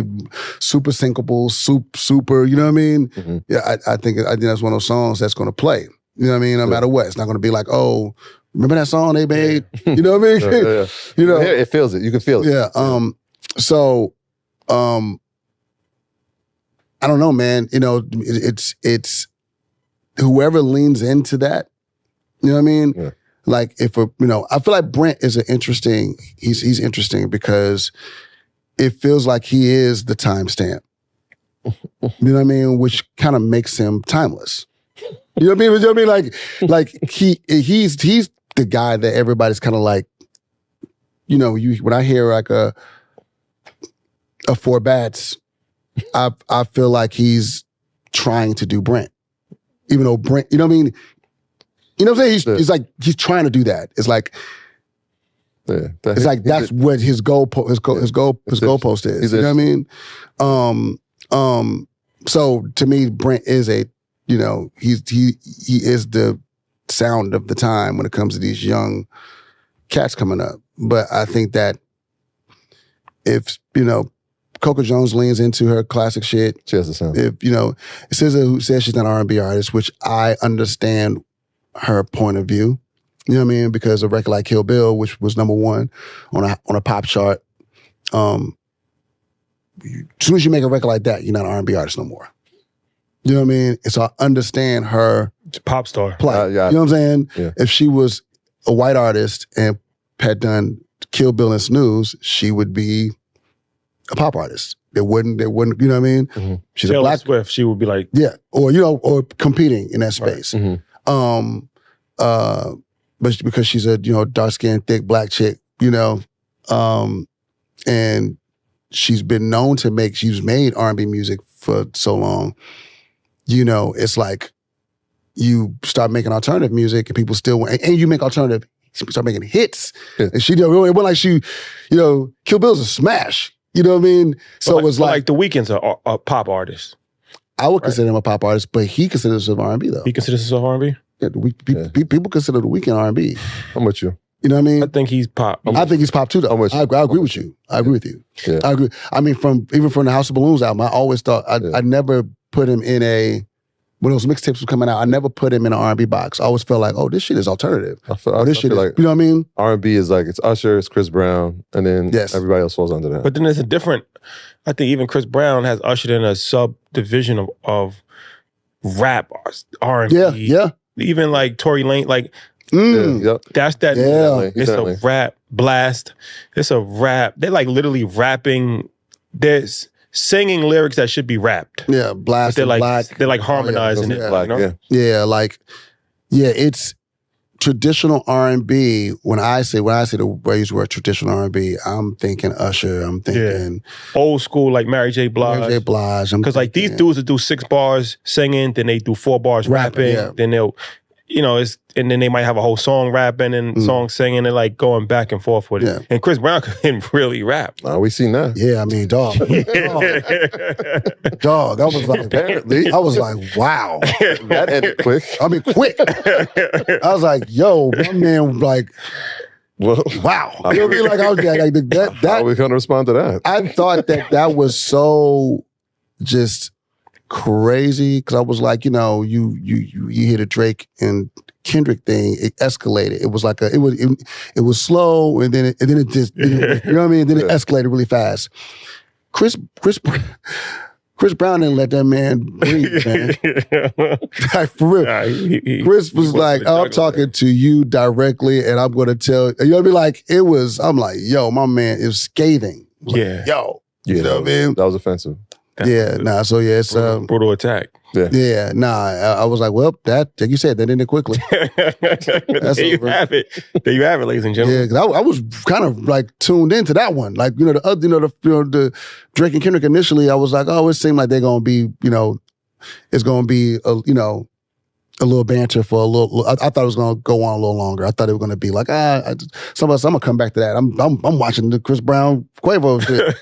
super syncable, super, you know what I mean? Yeah, I think that's one of those songs that's going to play. You know what I mean? No matter what. It's not going to be like, oh, remember that song they made? You know what I mean? You know? It feels it. You can feel it. Yeah. So, I don't know, man. You know, it's whoever leans into that. You know what I mean? Yeah. Like if you know, I feel like Brent is an interesting. He's interesting because it feels like he is the timestamp. You know what I mean? Which kind of makes him timeless. You know what I mean? You know what I mean? Like he's the guy that everybody's kind of like. You know, when I hear like a Four Bats, I feel like he's trying to do Brent, even though Brent. You know what I mean? You know what I'm saying? He's like he's trying to do that. It's like. Yeah, it's like that's what his goalpost is. You know what I mean? So to me, Brent is he is the sound of the time when it comes to these young cats coming up. But I think that if Coco Jones leans into her classic shit, she has the sound. If SZA, who says she's not an R&B artist, which I understand her point of view. You know what I mean? Because a record like Kill Bill, which was #1 on a pop chart, as soon as you make a record like that, you're not an R&B artist no more. You know what I mean? And so I understand her pop star play. Yeah. You know what I'm saying? Yeah. If she was a white artist and had done Kill Bill and Snooze, she would be a pop artist. There wouldn't. You know what I mean? Mm-hmm. She's Taylor a black Swift. She would be like, yeah, or or competing in that space. Right. Mm-hmm. But because she's a dark-skinned, thick black chick, and she's been known to she's made R&B music for so long, it's like you start making alternative music and people still and you make alternative, start making hits. Yeah. And it wasn't like she, Kill Bill's a smash. You know what I mean? So it was like The Weeknd's a pop artist. I would consider him a pop artist, but he considers himself R&B though. He considers himself R&B? Yeah, people consider The Weeknd R&B. I'm with you. You know what I mean? I think he's pop. I think he's pop too, though. I agree with you. I agree with you. Yeah. I agree. I mean, even from the House of Balloons album, I always thought I never put him in when those mixtapes were coming out. I never put him in an R&B box. I always felt like, oh, this shit is alternative. I feel like you know what I mean? R&B is like it's Usher, it's Chris Brown, and then everybody else falls under that. But then there's a different. I think even Chris Brown has ushered in a subdivision of rap R&B. Yeah. Even like Tory Lane, like that's that. Yeah. It's a rap blast. It's a rap. They're like literally rapping. There's singing lyrics that should be rapped. Yeah, blast. They're like black. they're like harmonizing it. Black, It's traditional R&B. When I use the word traditional R&B, I'm thinking Usher. I'm thinking old school like Mary J. Blige. Because like these dudes will do 6 bars singing, then they do 4 bars rapping, then they'll, and then they might have a whole song rapping and song singing and like going back and forth with it. Yeah. And Chris Brown can really rap. We seen that. Yeah, I mean, dog. Dog. I was like, wow. That ended quick. I mean, quick. I was like, yo, my man, like, well, wow. You know what I mean? Like, I was like, that. How are we gonna respond to that? I thought that was so just crazy because I was like, you hear the Drake and Kendrick thing, it escalated. It was like it was slow and then it just you know what I mean? Then it escalated really fast. Chris Brown didn't let that man breathe, man. Like, for real. Chris was like, I'm talking to you directly and I'm gonna tell you know what I mean? Like I'm like, yo, my man is scathing. Like, yo. You know what I mean? That was offensive. It's brutal attack. I was like, well, that like you said, that ended quickly. There you have it, ladies and gentlemen. Yeah, because I was kind of like tuned into that one. Like the other, the Drake and Kendrick initially, I was like, oh, it seemed like they're gonna be, it's gonna be a little banter for a little. I thought it was gonna go on a little longer. I thought it was gonna be like, I'm gonna come back to that. I'm watching the Chris Brown Quavo shit.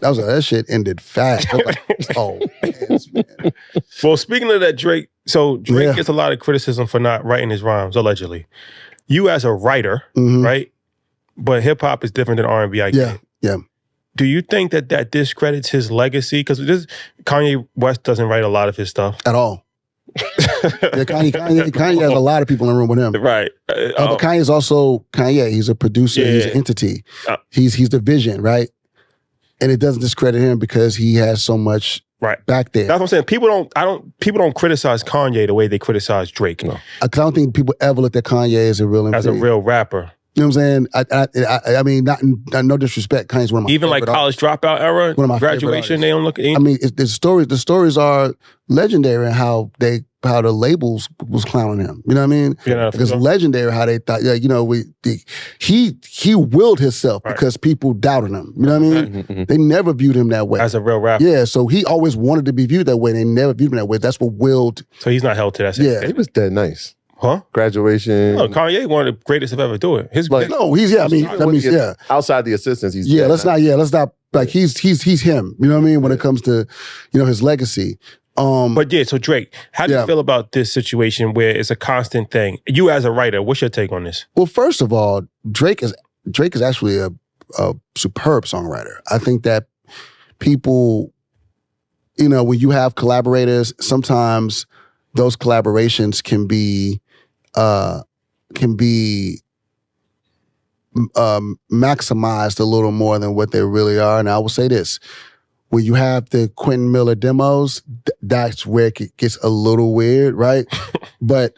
That shit ended fast. I was like, oh man. Well, speaking of that, Drake gets a lot of criticism for not writing his rhymes, allegedly. You as a writer, right? But hip hop is different than R&B. I get. Yeah. Do you think that discredits his legacy? Because Kanye West doesn't write a lot of his stuff at all. Kanye has a lot of people in the room with him. Right. But Kanye's also Kanye. He's a producer. He's an entity. He's the vision, right? And it doesn't discredit him because he has so much Right. back there. That's what I'm saying. People don't criticize Kanye the way they criticize Drake. No. Because I don't think people ever looked at Kanye as a real MC. As a real rapper. You know what I'm saying? I mean, not no disrespect. Kanye's one of my Even like favorite college dropout era, One of my graduation, they don't look at I mean, the stories are legendary in how the labels was clowning him. You know what I mean? Yeah, Because legendary how they thought, he willed himself because people doubted him. You know what I mean? Mm-hmm. They never viewed him that way. as a real rapper. Yeah, so he always wanted to be viewed that way. They never viewed him that way. That's what willed. So he's not held to that same Yeah. standard. He was dead nice. Huh? Graduation. No, Kanye, one of the greatest to ever do it. His Like- No, he's yeah. Outside the assistants, he's Yeah, dead let's nice. not like he's him. You know what I mean? When it comes to, his legacy. But yeah, so Drake, how do you Yeah. feel about this situation where it's a constant thing? You as a writer, what's your take on this? Well, first of all, Drake is actually a superb songwriter. I think that people, when you have collaborators, sometimes those collaborations can be maximized a little more than what they really are. And I will say this. When you have the Quentin Miller demos, that's where it gets a little weird, right? but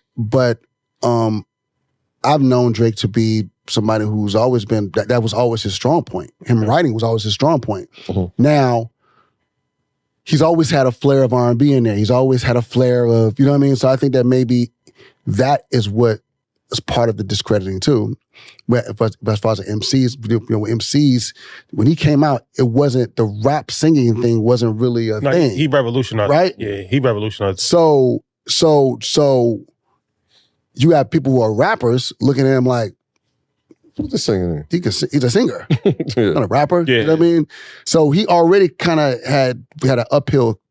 I've known Drake to be somebody who's always been, that was always his strong point. Him writing was always his strong point. Mm-hmm. Now, he's always had a flair of R&B in there. He's always had a flair of, you know what I mean? So I think that maybe that is what is part of the discrediting too. As far as the MCs, MCs, when he came out, it wasn't, the rap singing thing wasn't really a thing. He revolutionized. Right? Yeah, he revolutionized. So you have people who are rappers looking at him like, Who's the singer? he's a singer, Yeah. not a rapper. Yeah. You know what I mean? So he already kind of had an uphill,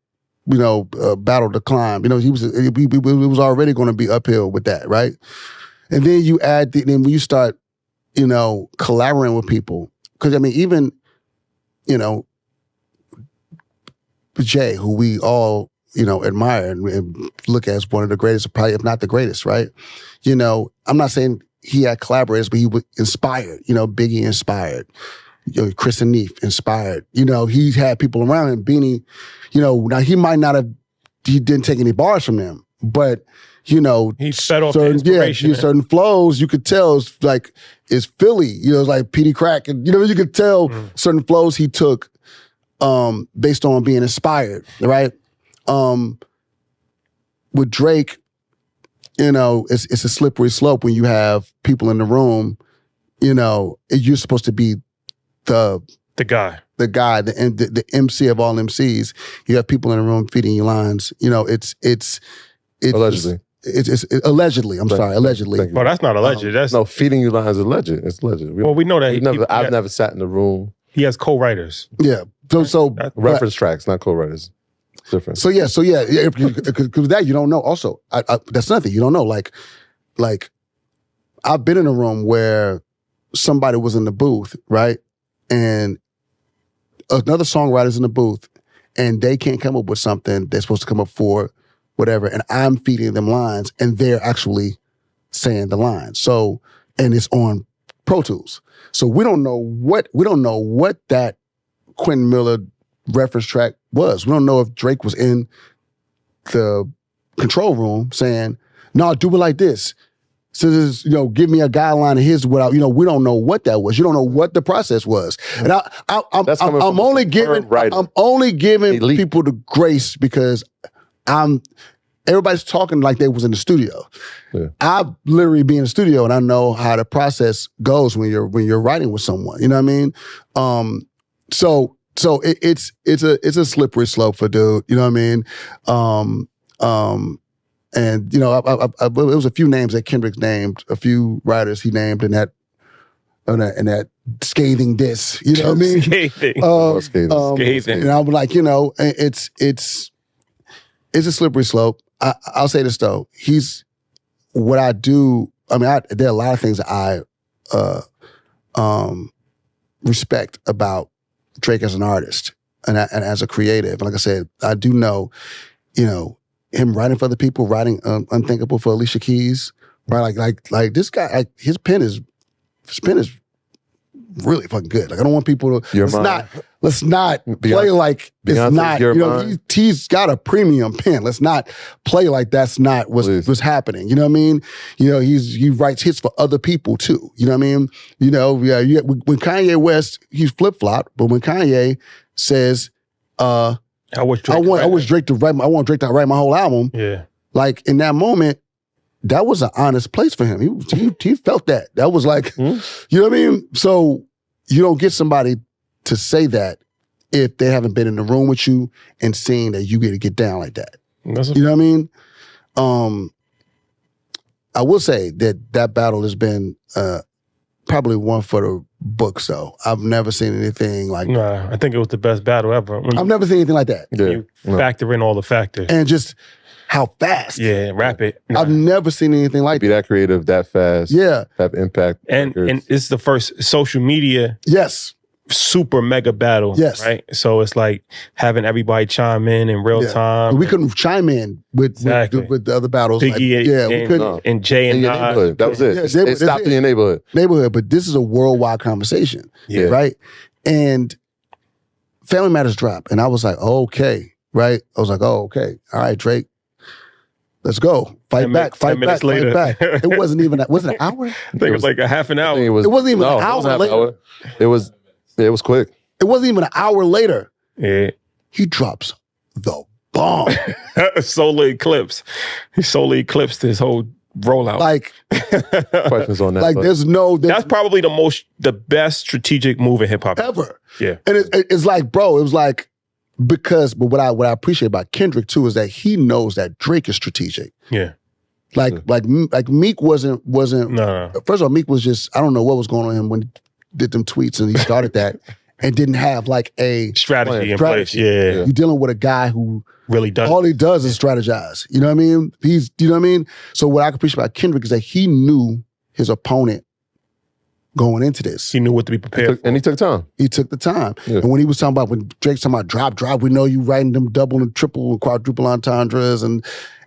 battle to climb. He was already going to be uphill with that, right? And then you add, then when you start, collaborating with people, because I mean, even, Jay, who we all, admire and look at as one of the greatest, probably if not the greatest, right? I'm not saying he had collaborators, but he was inspired. Biggie inspired. Chris and Neef inspired. He had people around him. Beanie, now he might not have, he didn't take any bars from them, but He fed off the inspiration. certain flows you could tell it's Philly. It's like Petey Crack, and you could tell certain flows he took based on being inspired, right? With Drake, it's a slippery slope when you have people in the room. You're supposed to be the guy, the MC of all MCs. You have people in the room feeding you lines. It's Allegedly. It's allegedly. I'm sorry, allegedly. Thank you. Well, that's not alleged. That's No, feeding you lines is alleged. It's alleged. well, we know that I've never sat in the room. he has co-writers. Yeah. So Reference tracks, not co-writers. Different. So yeah. Because that you don't know. Also, that's nothing you don't know. Like I've been in a room where somebody was in the booth, right, and another songwriter's in the booth, and they can't come up with something they're supposed to come up for, whatever, and I'm feeding them lines, and they're actually saying the lines. So, and it's on Pro Tools. So we don't know what that Quentin Miller reference track was. We don't know if Drake was in the control room saying, "No, do it like this." So this, give me a guideline of his. Without, we don't know what that was. You don't know what the process was. And I'm only giving Elite. people the grace because everybody's talking like they was in the studio. Yeah. I literally be in the studio and I know how the process goes when you're writing with someone. You know what I mean? So it's a slippery slope for dude. You know what I mean? And it was a few names that Kendrick named, a few writers he named in that scathing diss. You know what I mean? Scathing. Scathing. And I'm like, it's a slippery slope. I'll say this though. What I do. I mean, there are a lot of things that I respect about Drake as an artist and as a creative. And like I said, I do know, him writing for other people, writing Unthinkable for Alicia Keys, right? Like this guy, his pen is really fucking good. Like I don't want people to. Your Let's not play like it's Beyonce's not. Your You know, Mind. he's got a premium pen. Let's not play like that's not what's happening. You know what I mean? You know, he writes hits for other people too. You know what I mean? You know, when Kanye West, he's flip flop, but when Kanye says, I want Drake to write my whole album. Yeah. Like in that moment, that was an honest place for him. He felt that. That was like, you know what I mean? So you don't get somebody to say that if they haven't been in the room with you and seeing that you get to get down like that. You know what I mean? I will say that battle has been probably one for the books, though. I've never seen anything like. Nah, I think it was the best battle ever. I've never seen anything like that. You factor in all the factors. And just how fast. Yeah, rapid. I've never seen anything like Be that creative, that fast. Yeah. Have impact. And it's the first social media. Yes. Super mega battle. Yes. Right? So it's like having everybody chime in real time. We couldn't chime in with the other battles. Biggie we couldn't. And Jay and your neighborhood. That was it. Yeah, it stopped in your neighborhood. But this is a worldwide conversation. Yeah. Right? And Family Matters dropped. And I was like, okay. Right? I was like, oh, okay. All right, Drake. Let's go. Fight back. It wasn't even, was it an hour? I think it was like a half an hour. It wasn't even an hour later. It was quick. It wasn't even an hour later. Yeah. He drops the bomb. Solely eclipsed. He solely eclipsed his whole rollout. Like, questions on that. Like, that's probably the best strategic move in hip hop ever. Yeah. And it's like, bro, it was like, but what I appreciate about Kendrick too is that he knows that Drake is strategic. Yeah. Like Meek wasn't. No. First of all, Meek was just, I don't know what was going on with him when he did them tweets and he started that and didn't have like a strategy in place. Yeah. You're dealing with a guy who really does. All he does is strategize. You know what I mean? You know what I mean? So what I appreciate about Kendrick is that he knew his opponent going into this. He knew what to be prepared for. And he took time. He took the time. Yeah. And when he was talking about, when Drake's talking about drop, we know you writing them double and triple and quadruple entendres. And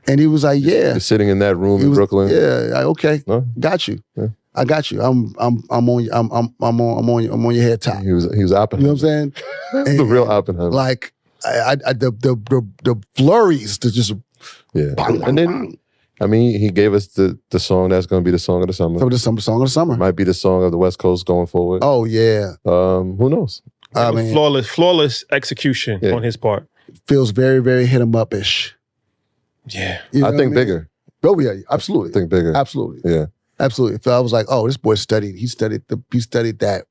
he was like, yeah. You're sitting in that room in Brooklyn. Yeah, okay. No? Got you. Yeah. I got you. I'm on your head top. He was Oppenheimer. You know what I'm saying? That's the real Oppenheimer. Like the flurries to just bang, and then bang. I mean, he gave us the song that's going to be the song of the summer. So the song of the summer might be the song of the West Coast going forward. Oh yeah. Who knows? I mean, flawless execution on his part. Feels very, very hit 'em up-ish. Yeah. You know I think bigger. Oh yeah, absolutely. I think bigger. Absolutely. Yeah. Absolutely. So I was like, oh, this boy studied. He studied that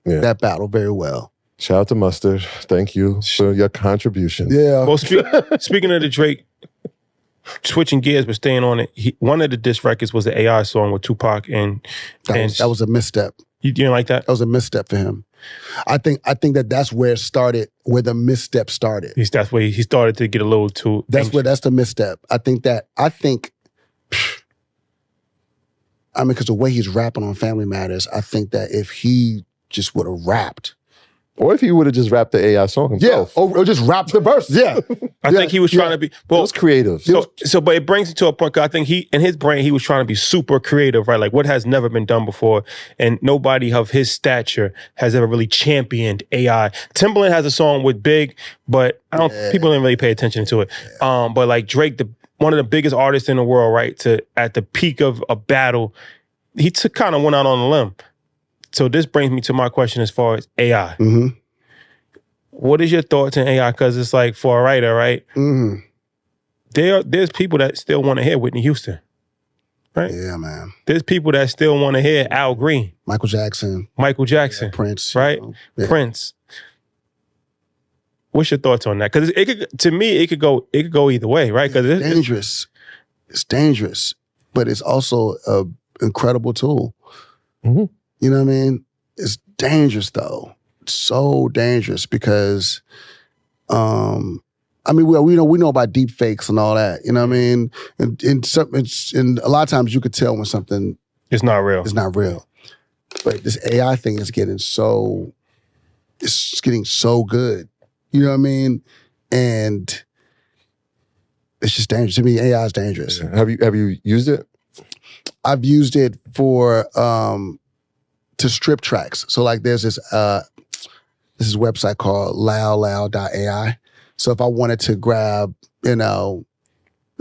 battle very well. Shout out to Mustard. Thank you for your contribution. Yeah. Well, speaking of the Drake, switching gears but staying on it, one of the diss records was the AI song with Tupac and that was a misstep. You didn't like that? That was a misstep for him. I think that's where it started, where the misstep started. That's where he started to get a little too. That's the misstep. I mean, because the way he's rapping on Family Matters, I think that if he just would have rapped. Or if he would have just rapped the AI song himself. Yeah, or just rapped the verse. Yeah. I think he was trying to be. Well, it was creative. But it brings it to a point, because I think in his brain, he was trying to be super creative, right? Like what has never been done before. And nobody of his stature has ever really championed AI. Timbaland has a song with Big, but people didn't really pay attention to it. Yeah. But like Drake, one of the biggest artists in the world, right? At the peak of a battle, he kind of went out on a limb. So this brings me to my question as far as AI. Mm-hmm. What is your thoughts on AI? Because it's like, for a writer, right? Mm-hmm. There's people that still want to hear Whitney Houston, right? Yeah, man. There's people that still want to hear Al Green. Michael Jackson. Prince. Right? Yeah. Prince. What's your thoughts on that? Because to me, it could go either way, right? Because it's dangerous. It's dangerous, but it's also an incredible tool. Mm-hmm. You know what I mean? It's dangerous though. It's so dangerous because, I mean, we know about deep fakes and all that. You know what I mean? And a lot of times you could tell when something it's not real. It's not real. But this AI thing is getting so good. You know what I mean? And it's just dangerous. To me, AI is dangerous. Yeah. Have you used it? I've used it for to strip tracks. So like there's this website called loudloud.ai. So if I wanted to grab, the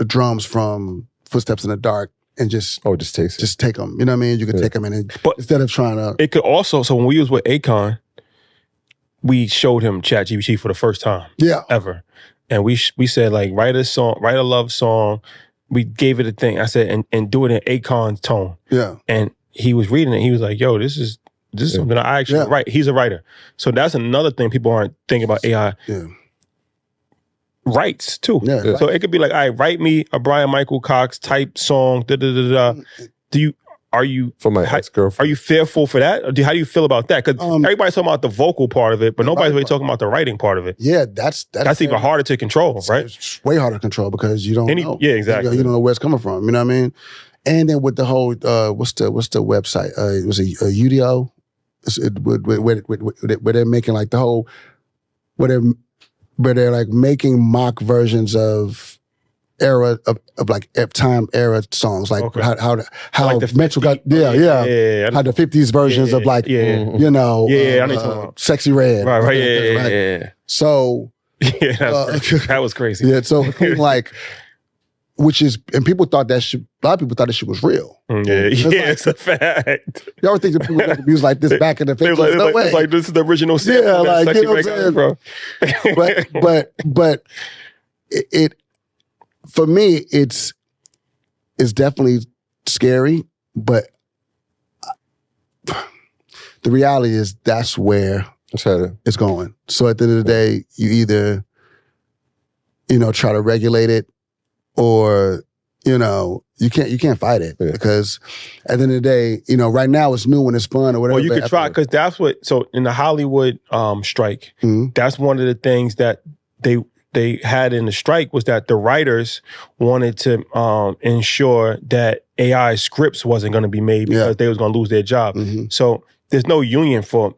drums from Footsteps in the Dark and just take them, you know what I mean? You could take them but instead of trying to. It could also, so when we was with Akon, we showed him ChatGPT for the first time ever. And we said like, write a love song. We gave it a thing. I said, and do it in Akon's tone. Yeah. And he was reading it. He was like, yo, this is something I actually write. He's a writer. So that's another thing people aren't thinking about AI. Yeah. Writes too. Yeah. So it could be like, all right, write me a Bryan-Michael Cox type song. Are you for my ex-girlfriend? Are you fearful for that? Or how do you feel about that? Because everybody's talking about the vocal part of it, but nobody's really talking about the writing part of it. Yeah, that's even harder to control, right? It's way harder to control because you don't know. Yeah, exactly. You don't know where it's coming from. You know what I mean? And then with the whole what's the website? It was a UDO, where they're making like the whole where they're like making mock versions of era of like time era songs, like how like the Metro got how the 50s versions of like Sexy Red, right. So that was crazy. Yeah, so like, which is, and people thought a lot of people thought that shit was real. It's a fact. You ever think that people make music like this back in the 50s? No way. It's like this is the original sample. Yeah, like, Sexy you know what I'm saying? But it for me, it's definitely scary, but the reality is that's where it's going. So at the end of the day, you either, try to regulate it or, you can't fight it because at the end of the day, right now it's new and it's fun or whatever. Well, you could try, because that's so in the Hollywood strike, that's one of the things that they had in the strike was that the writers wanted to ensure that AI scripts wasn't going to be made because they was going to lose their job. So there's no union for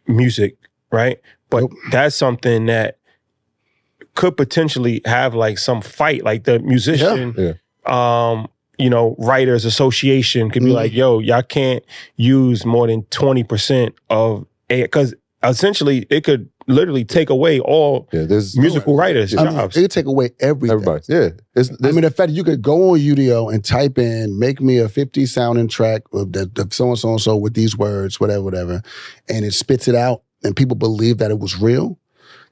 music, right? But that's something that could potentially have like some fight, like the musician, writers association could be like, yo, y'all can't use more than 20% of AI, because essentially it could literally take away all musical writers' jobs. It could take away everything. Everybody, yeah. The fact that you could go on UDO and type in, make me a 50 sounding track of so-and-so with these words, whatever, and it spits it out, and people believe that it was real.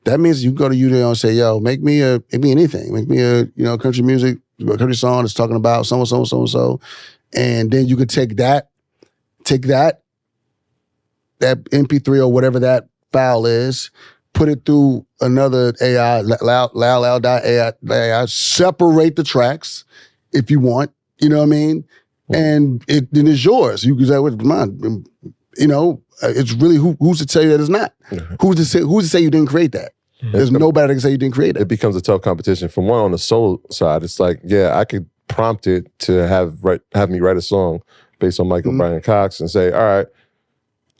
That means you can go to UDO and say, yo, make me anything. Make me a, country music, a country song that's talking about so-and-so. And then you could take that MP3 or whatever that file is, put it through another AI, loud.ai, separate the tracks if you want, you know what I mean? And then it's yours. You can say, what's mine? It's really who's to tell you that it's not? Who's to say you didn't create that? There's nobody that can say you didn't create it. It becomes a tough competition. From one on the soul side, it's like, I could prompt it to have me write a song based on Michael Bryan Cox and say, all right,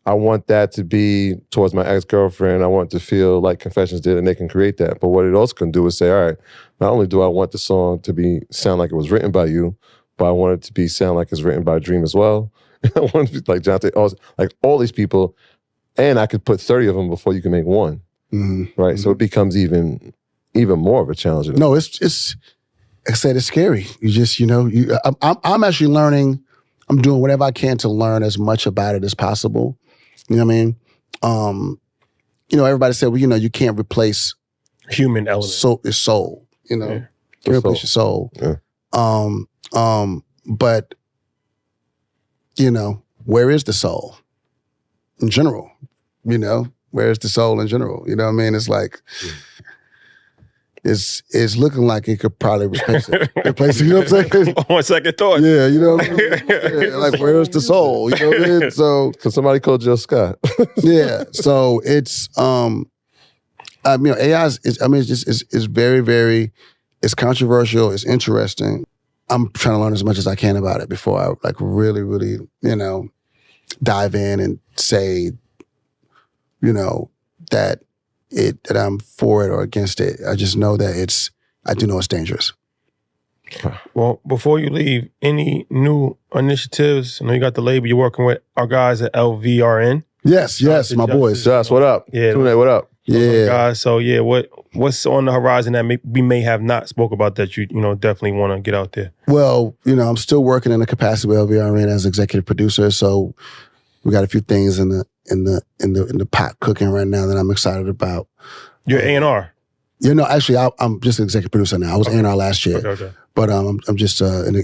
I want that to be towards my ex-girlfriend. I want it to feel like Confessions did, and they can create that. But what it also can do is say, all right, not only do I want the song to sound like it was written by you, but I want it to sound like it's written by Dream as well. I want it to be like Jonathan, like all these people, and I could put 30 of them before you can make one. Right? So it becomes even more of a challenge. No, it's like I said, it's scary. You just, I'm actually learning. I'm doing whatever I can to learn as much about it as possible. You know what I mean? Everybody said, well, you can't replace human element. Soul. You can't replace your soul. Yeah. But where is the soul in general? Where is the soul in general? You know what I mean? It's like, it's looking like it could probably replace it. You know what I'm saying? On second thought. Yeah, you know what I mean? Yeah, like, where is the soul? You know what I mean? So, because somebody called Jill Scott. Yeah. So it's, AI is very, very, it's controversial. It's interesting. I'm trying to learn as much as I can about it before I like really, really, dive in and say, that I'm for it or against it. I just know that I do know it's dangerous. Well, before you leave, any new initiatives? I know you got the label you're working with. Our guys at LVRN. Yes, my boys. Josh, what up? Yeah. Tune, what up? Yeah. Guys, so yeah, what's on the horizon that we may have not spoke about that you definitely want to get out there? Well, I'm still working in the capacity with LVRN as executive producer, so we got a few things in the pot cooking right now that I'm excited about. You're A&R. Actually, I'm just an executive producer now. I was A&R last year. Okay. But I'm just an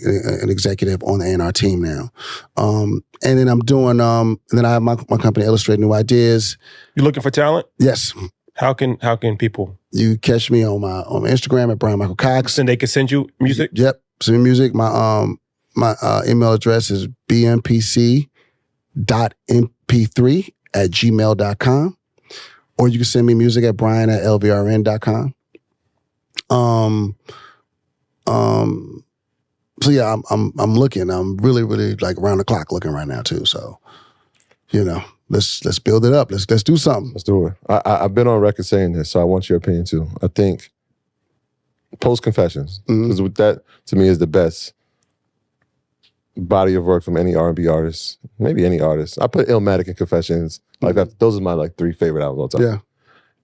executive on the A&R team now. And then I'm doing, and then I have my company Illustrate New Ideas. You looking for talent? Yes. How can people? You catch me on my Instagram at Bryan-Michael Cox. And they can send you music? Yep. Send me music. My email address is bmpc.mp3@gmail.com. Or you can send me music at brian@lvrn.com. So yeah, I'm looking. I'm really, really like around the clock looking right now too. So, let's build it up. Let's do something. Let's do it. I've been on record saying this, so I want your opinion too. I think Post Confessions, because that to me is the best body of work from any R&B artist, maybe any artist. I put Illmatic and Confessions like that. Those are my 3 favorite albums all the time. Yeah.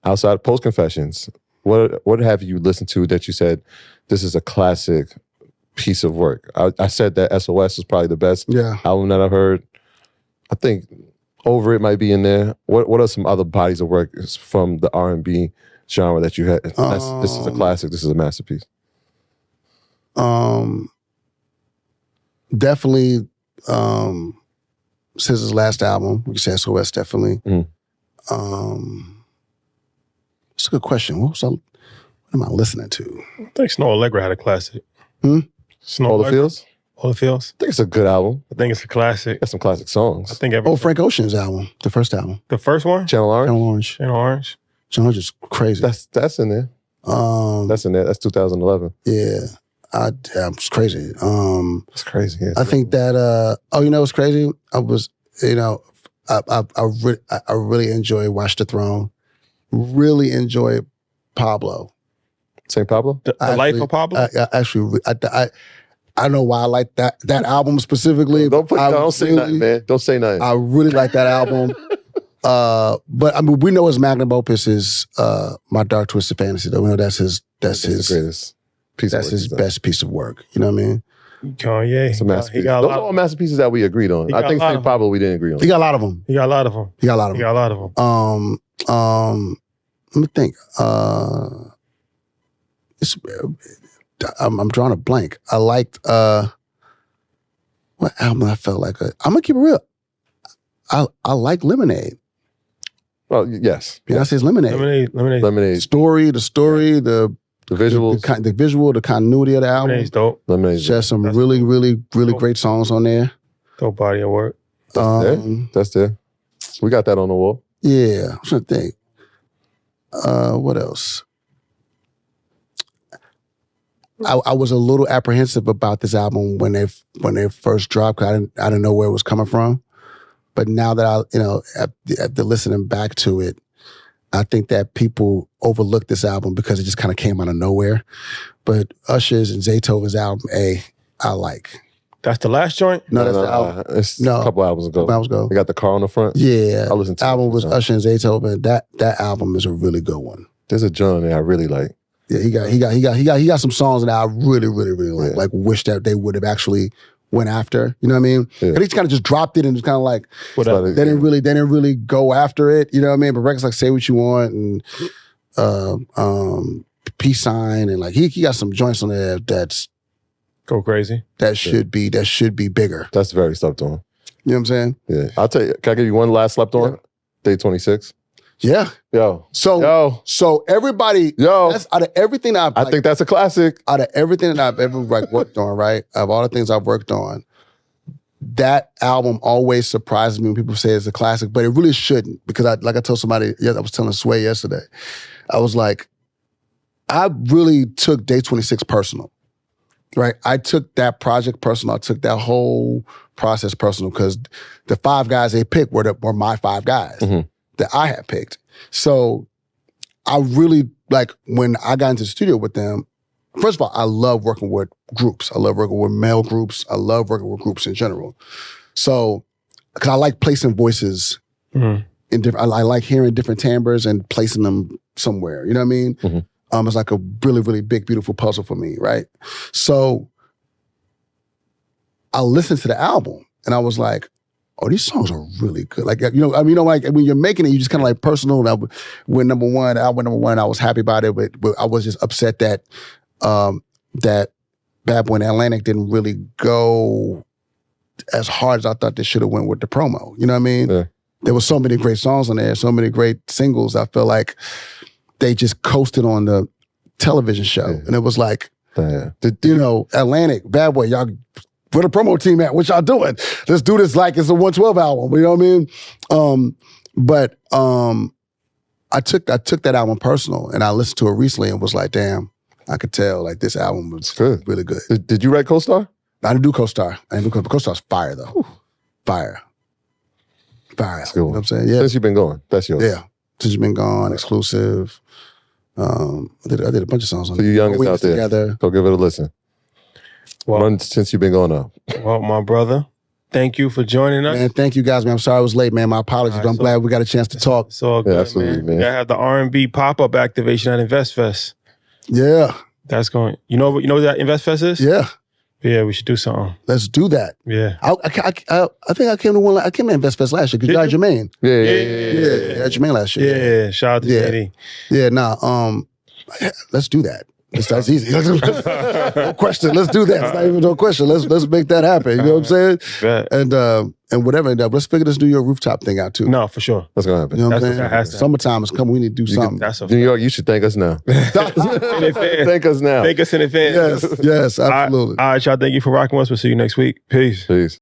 Outside of Post Confessions, what have you listened to that you said this is a classic piece of work? I said that SOS is probably the best album that I've heard. I think Over It might be in there. What are some other bodies of work from the R&B genre that you had? This is a classic. This is a masterpiece. Definitely since his last album, we can say SOS definitely. It's a good question. What am I listening to? I think Snow Allegra had a classic. Snow All the Allegra? Fields? All the Fields? I think it's a good album. I think it's a classic. Got some classic songs. I think Frank Ocean's album, the first album. The first one? Channel Orange? Channel Orange. Channel Orange is crazy. That's in there. That's in there. That's 2011. Yeah. It's crazy. It's crazy. Yeah, I think that what's crazy? I was, I really enjoy Watch the Throne. Really enjoy Pablo. St. Pablo? The Life of Pablo? I don't know why I like that album specifically. Don't say nothing, man. Don't say nothing. I really like that album. But I mean, we know his magnum opus is My Dark Twisted Fantasy. Though we know that's his greatest piece. That's his best piece of work. You know what I mean? Kanye. It's a masterpiece. Those are all masterpieces that we agreed on. I think St. Pablo we didn't agree on. He got a lot of them. Let me think. I'm drawing a blank. I liked what album I felt like I'm gonna keep it real. I like Lemonade. Well, yes. Beyonce's Lemonade. Lemonade. The story, the visuals, the visual, the continuity of the album. Lemonade's dope. Lemonade. Just some really, really, really great songs on there. Dope body of work. That's there. We got that on the wall. Yeah, I'm trying to think. What else? I was a little apprehensive about this album when they first dropped. Cause I didn't know where it was coming from. But now that after listening back to it, I think that people overlooked this album because it just kind of came out of nowhere. But Usher's and Zaytoven's album I like. That's the last joint? No, that's the album. It's a couple albums ago. They got the car on the front. Yeah. I listened to the album was Usher and Zaytoven. That album is a really good one. There's a joint that I really like. Yeah, he got some songs that I really, really, really like. Like wish that they would have actually went after. You know what I mean? Yeah. And he kind of just dropped it and it's kind of like they didn't really go after it. You know what I mean? But records like Say What You Want and Peace Sign and like he got some joints on there that's go crazy. That should be bigger. That's very slept on. You know what I'm saying? Yeah. I'll tell you, can I give you one last slept on? Yeah. Day 26. Yeah. So everybody, that's out of everything I think that's a classic. Out of everything that I've ever worked on, right? Of all the things I've worked on, that album always surprises me when people say it's a classic, but it really shouldn't. Because I told somebody, I was telling Sway yesterday, I was like, I really took Day 26 personal. Right? I took that project personal. I took that whole process personal because the 5 guys they picked were my 5 guys. That I had picked. So I really, like, when I got into the studio with them, first of all, I love working with groups. I love working with male groups. I love working with groups in general. So, because I like placing voices in different, I like hearing different timbres and placing them somewhere. You know what I mean? It's like a really, really big, beautiful puzzle for me, right? So I listened to the album and I was like, oh, these songs are really good. Like, like when you're making it, you just kind of like personal. And album number one, I was happy about it, but I was just upset that that Bad Boy and Atlantic didn't really go as hard as I thought they should have went with the promo. You know what I mean? Yeah. There were so many great songs on there, so many great singles. I feel like they just coasted on the television show. And it was like, Atlantic, Bad Boy, y'all, where the promo team at? What y'all doing? Let's do this like it's a 112 album. You know what I mean? But I took that album personal and I listened to it recently and was like, damn, I could tell like this album was good. Really good. Did you write Co-Star? I didn't do Co-Star. Co-Star's fire though. Whew. Fire. That's a good one. You know what I'm saying? Yeah. Since you've been going, that's yours. Yeah. Since you've been gone, exclusive. I did a bunch of songs on So you youngins out there, together. go give it a listen. Well, Run Since You've Been Going Up. Well, my brother, thank you for joining us. Man, thank you guys, man. I'm sorry I was late, man. My apologies, but I'm glad we got a chance to talk. It's all good, absolutely, man. We gotta have the R&B pop-up activation at InvestFest. Yeah. That's going. You know what that InvestFest is? Yeah. Yeah, we should do something. Let's do that. Yeah. I think I came to one. I came to InvestFest last year because you had Jermaine. Yeah. You had Jermaine last year. Yeah. Shout out to JD. Yeah. Nah. Let's do that. That's easy. No question. Let's do that. It's not even no question. Let's make that happen. You know what I'm saying? Bet. And whatever. Let's figure this New York rooftop thing out too. No, for sure. That's gonna happen. You know what I'm That has saying? to Summertime is coming. We need to do something. New York, you should thank us now. Thank us now. Thank us in advance. Yes, absolutely. All right, y'all. Thank you for rocking with us. We'll see you next week. Peace. Peace.